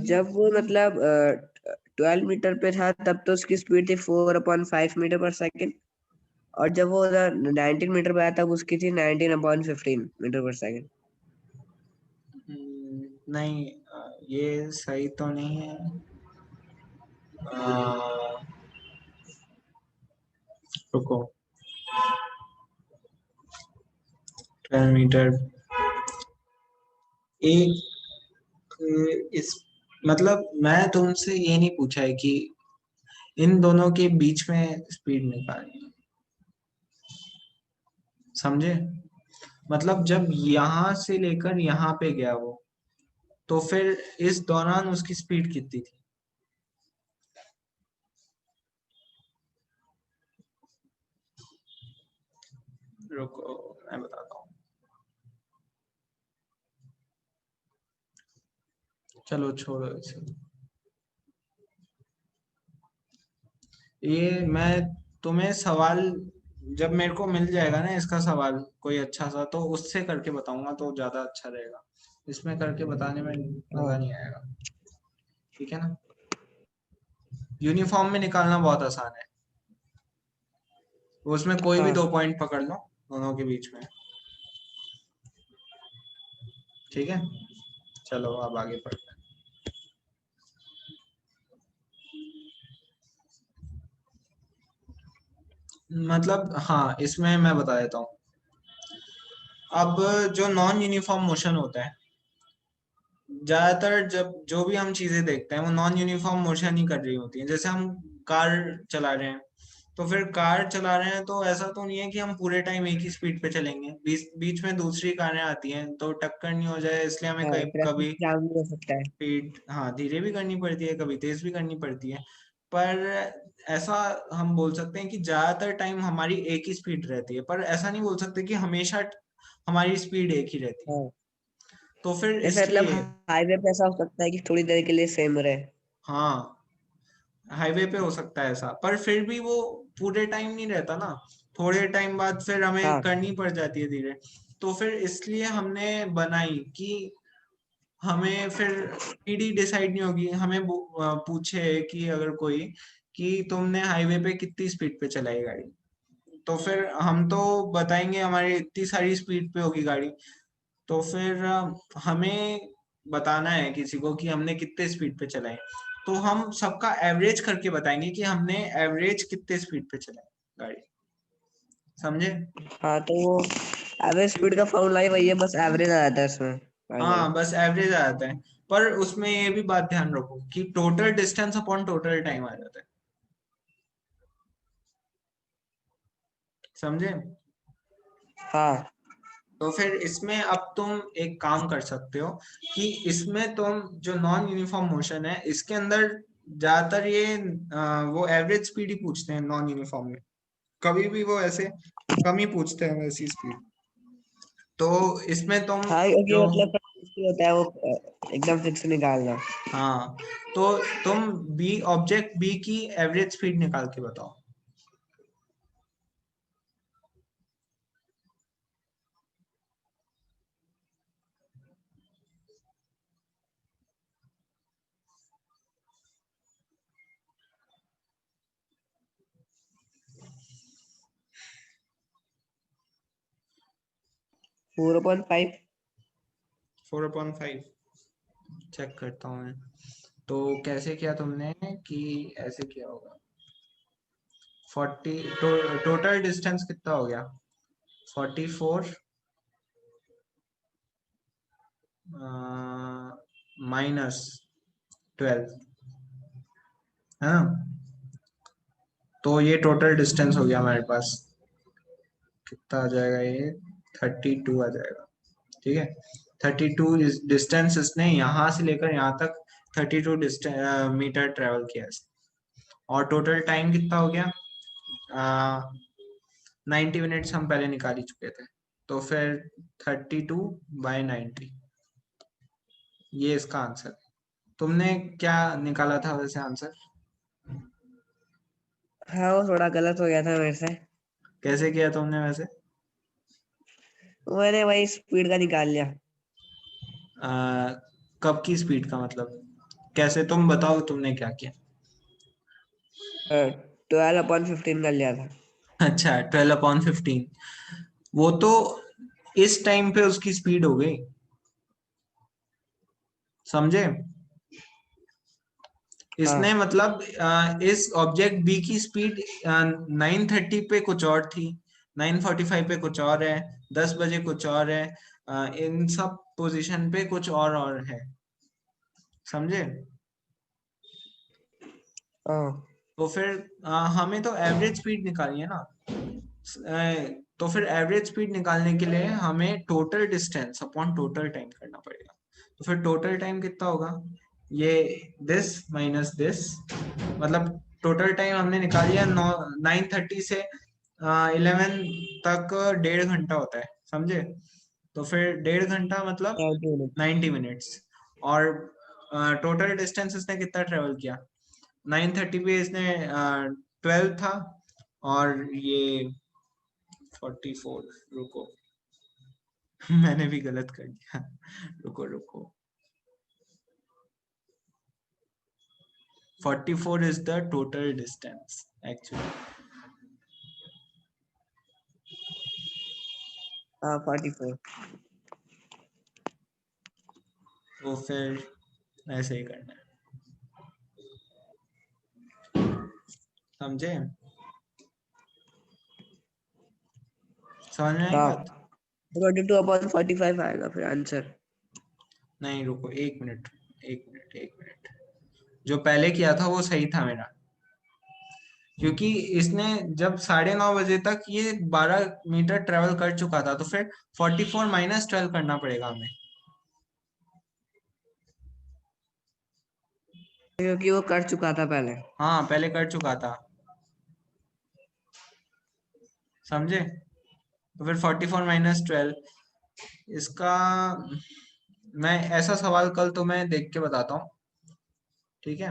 जब वो मतलब 12 मीटर पे था तब तो उसकी स्पीड थी 4/5 मीटर पर सेकेंड। और जब वो 19 मीटर पे आया तब उसकी थी 19/15 मीटर पर सेकेंड। नहीं, ये सही तो नहीं है। अ, रुको। 12 मीटर एक इस, मतलब मैं तुमसे ये नहीं पूछा है कि इन दोनों के बीच में स्पीड निकालनी है, समझे? मतलब जब यहां से लेकर यहाँ पे गया वो, तो फिर इस दौरान उसकी स्पीड कितनी थी? रुको मैं बताता हूँ। चलो छोड़ो इसे। ये मैं तुम्हें सवाल जब मेरे को मिल जाएगा ना इसका सवाल कोई अच्छा सा, तो उससे करके बताऊंगा तो ज्यादा अच्छा रहेगा। इसमें करके बताने में हाँ मजा नहीं आएगा। ठीक है ना? यूनिफॉर्म में निकालना बहुत आसान है। उसमें कोई भी हाँ। 2 पॉइंट पकड़ लो दोनों के बीच में। ठीक है, चलो अब आगे बढ़ते हैं। मतलब हाँ, इसमें मैं बता देता हूँ। अब जो नॉन यूनिफॉर्म मोशन होता है, ज्यादातर जब जो भी हम चीजें देखते हैं वो नॉन यूनिफॉर्म मोशन ही कर रही होती हैं। जैसे हम कार चला रहे हैं, तो फिर कार चला रहे हैं तो ऐसा तो नहीं है कि हम पूरे टाइम एक ही स्पीड पे चलेंगे। बीच बीच में दूसरी कारें आती हैं तो टक्कर नहीं हो जाए इसलिए हमें हाँ, कभी ट्रैफिक कभी जाम भी हो सकता है। स्पीड, हाँ, धीरे भी करनी पड़ती है, कभी तेज भी करनी पड़ती है। पर ऐसा हम बोल सकते हैं कि ज्यादातर टाइम हमारी एक ही स्पीड रहती है, पर ऐसा नहीं बोल सकते कि हमेशा हमारी स्पीड एक ही रहती है। हाँ, तो फिर जैसे मतलब इसलिए हाईवे पे ऐसा हो सकता है कि थोड़ी देर के लिए सेम रहे। हाँ, हाईवे पे हो सकता है ऐसा, पर फिर भी वो पूरे टाइम नहीं रहता ना। थोड़े टाइम बाद फिर हमें हाँ करनी पड़ जाती है धीरे। तो फिर इसलिए हमने बनाई कि हमें फिर स्पीड ही डिसाइड नहीं होगी। हमें पूछे कि अगर कोई कि तुमने हाईवे पे कितनी स्पीड पे चलाई गाड़ी, तो फिर हम तो बताएंगे हमारी इतनी सारी स्पीड पे होगी गाड़ी। तो फिर हमें बताना है किसी को कि हमने कितने स्पीड पे चलाए। तो हम सबका एवरेज करके बताएंगे कि हमने एवरेज कितने स्पीड पे चलाई गाड़ी। समझे? हाँ, तो वो एवरेज स्पीड का फॉर्मूला ही वही है, बस एवरेज आ जाता है इसमें फाइनली। हाँ, बस एवरेज आ जाता है। पर उसमें ये भी बात ध्यान रखो कि total distance upon total time आ जाता है। समझे? हाँ तो फिर इसमें अब तुम एक काम कर सकते हो कि इसमें तुम जो नॉन यूनिफॉर्म मोशन है इसके अंदर ज्यादातर ये वो एवरेज स्पीड ही पूछते हैं नॉन यूनिफॉर्म में। कभी भी वो ऐसे कम ही पूछते हैं वैसी स्पीड। तो इसमें तुम हाँ, क्योंकि जो, मतलब मुश्किल होता है वो एकदम फिक्स निकालना। हाँ, तो तुम बी ऑब्जेक्ट बी की एवरेज स्पीड निकाल के बताओ। 4/5। 4/5 चेक करता हूँ मैं। तो कैसे किया तुमने कि ऐसे किया होगा 40 टोटल डिस्टेंस कितना हो गया 44 -12 है ना। तो ये टोटल डिस्टेंस हो गया हमारे पास, कितना आ जाएगा ये 32 आ जाएगा। ठीक है 32 डिस्टेंस इसने यहाँ से लेकर यहाँ तक 32 मीटर ट्रेवल किया इसने। और टोटल टाइम कितना हो गया 90 मिनट्स हम पहले निकाल ही चुके थे। तो फिर 32/90 ये इसका आंसर है। तुमने क्या निकाला था वैसे आंसर? हाँ वो थोड़ा गलत हो गया था मेरे से, कैसे किया तुमने वैसे? मैंने वही स्पीड का निकाल लिया। कब की स्पीड का मतलब कैसे, तुम बताओ तुमने क्या किया? 12/15 कर लिया था। अच्छा 12/15 वो तो इस टाइम पे उसकी स्पीड हो गई, समझे? इसने हाँ मतलब इस ऑब्जेक्ट बी की स्पीड 9:30 पे कुछ और थी, 9:45 पे कुछ और है, 10 बजे कुछ और है, इन सब पोजीशन पे कुछ और है, समझे? हाँ तो फिर हमें तो एवरेज स्पीड निकालनी है ना। तो फिर एवरेज स्पीड निकालने के लिए हमें total distance upon total time करना पड़ेगा। तो फिर टोटल टाइम कितना होगा, ये दिस माइनस दिस, मतलब टोटल टाइम हमने निकाल लिया 9:30 से 11 तक 1.5 घंटा होता है, समझे? तो फिर 1.5 घंटा मतलब 90 मिनट। 90 मिनट्स। और टोटल डिस्टेंस इसने कितना ट्रेवल किया 9:30 पे इसने 12 था, और ये 44, रुको मैंने भी गलत कर दिया रुको रुको 44 is the total distance actually। हाँ 44। तो फिर ऐसे ही करना है, समझे? समझ में आई हाँ बात? 22/45 आएगा फिर आंसर। नहीं रुको 1 मिनट, 1 मिनट जो पहले किया था वो सही था मेरा, क्योंकि इसने जब 9:30 बजे तक ये 12 मीटर ट्रेवल कर चुका था, तो फिर 44 -12 करना पड़ेगा हमें। क्योंकि वो कर चुका था पहले। हाँ पहले कर चुका था, समझे? तो फिर 44 -12 इसका, मैं ऐसा सवाल कल तो मैं देख के बताता हूँ, ठीक है?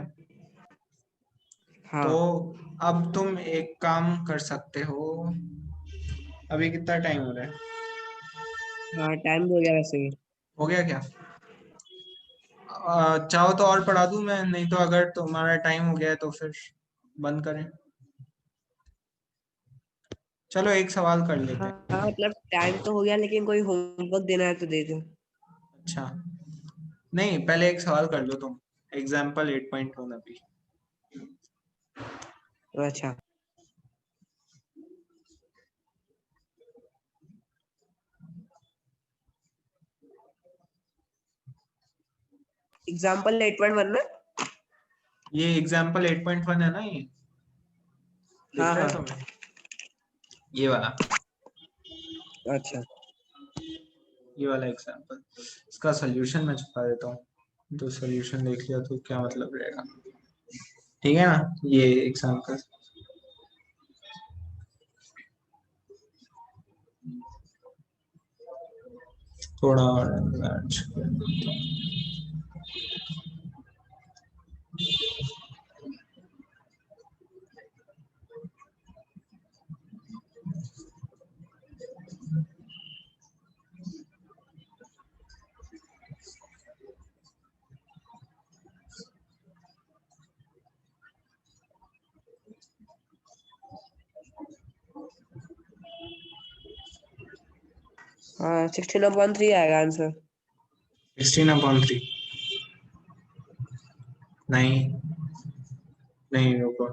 तो हाँ अब तुम एक काम कर सकते हो, अभी कितना टाइम हो रहा है? हाँ टाइम हो गया वैसे भी। हो गया क्या? चाहो तो और पढ़ा दूं मैं, नहीं तो अगर तुम्हारा टाइम हो गया है तो फिर बंद करें। चलो एक सवाल कर लेते हाँ हैं। मतलब टाइम तो हो गया, लेकिन कोई होमवर्क देना है तो दे दो। अच्छा नहीं, पहले एक सवाल कर लो तुम, एग्जाम्पल 8.1 अभी। अच्छा एग्जाम्पल 8.1 में। ये एग्जाम्पल 8.1 है ना, ये दिख हाँ रहा है हाँ तुम्हें, ये वाला, अच्छा ये वाला एग्जाम्पल। इसका सोल्यूशन मैं छुपा देता हूँ, तो सोल्यूशन देख लिया तो क्या मतलब रहेगा, ठीक है ना? ये एग्जाम्पल थोड़ा और enlarge कर देता हूँ। हाँ 16/3 आएगा आंसर। 16/3 नहीं, नहीं रुको,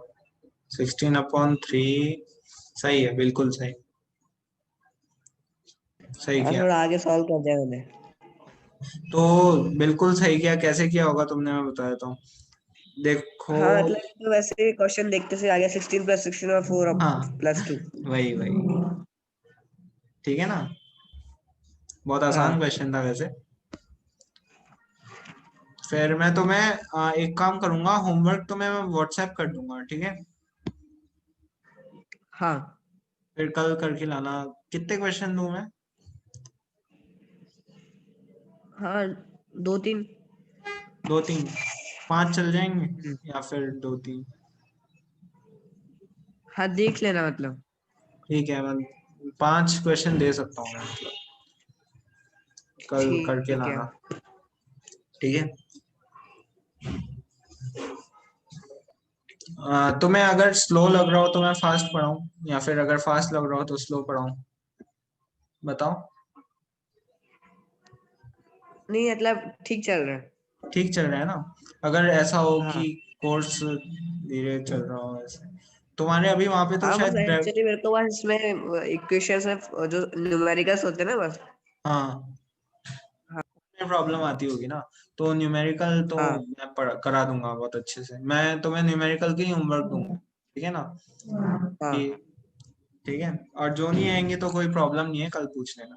16/3 सही है, बिल्कुल सही, सही हाँ किया। थोड़ा आगे सॉल्व कर दिया मैंने। तो बिल्कुल सही किया, कैसे किया होगा तुमने, मैं बता देता हूँ। देखो, हाँ मतलब तो वैसे क्वेश्चन देखते से आ गया 16 + 16 और 4 हाँ + 2। वही वही, ठीक है ना, बहुत आसान हाँ क्वेश्चन था वैसे। फिर मैं तुम्हें एक काम करूंगा, होमवर्क तुम्हें मैं व्हाट्सएप कर दूंगा, ठीक है। हाँ फिर कल करके लाना। कितने क्वेश्चन दूं मैं? हाँ 2-3। 2-3, 5 चल जाएंगे, या फिर 2-3? हाँ देख लेना मतलब। ठीक है, मैं 5 क्वेश्चन दे सकता हूँ मैं, मतलब कल करके ठीक है। लाना, ठीक है। तुम्हें अगर स्लो लग रहा हो तो मैं फास्ट पढ़ाऊं, या फिर अगर फास्ट लग रहा हो तो स्लो पढ़ाऊं, बताओ। नहीं मतलब ठीक चल रहा है। ठीक चल रहा है ना? अगर ऐसा हो कि हाँ कोर्स धीरे चल रहा हो ऐसे, तुम्हारे अभी वहां पे तो हाँ बस शायद एक्चुअली मेरे को बस इसमें इक्वेशंस में जो न्यूमेरिकल्स होते हैं ना बस। हाँ, हाँ प्रॉब्लम आती होगी ना, तो न्यूमेरिकल तो हाँ मैं करा दूंगा बहुत अच्छे से, मैं तुम्हें न्यूमेरिकल की होमवर्क दूंगा, ठीक है ना, कि हाँ ठीक है। और जो नहीं आएंगे तो कोई प्रॉब्लम नहीं है, कल पूछ लेना,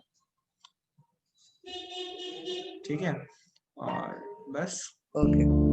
ठीक है। और बस। ओके।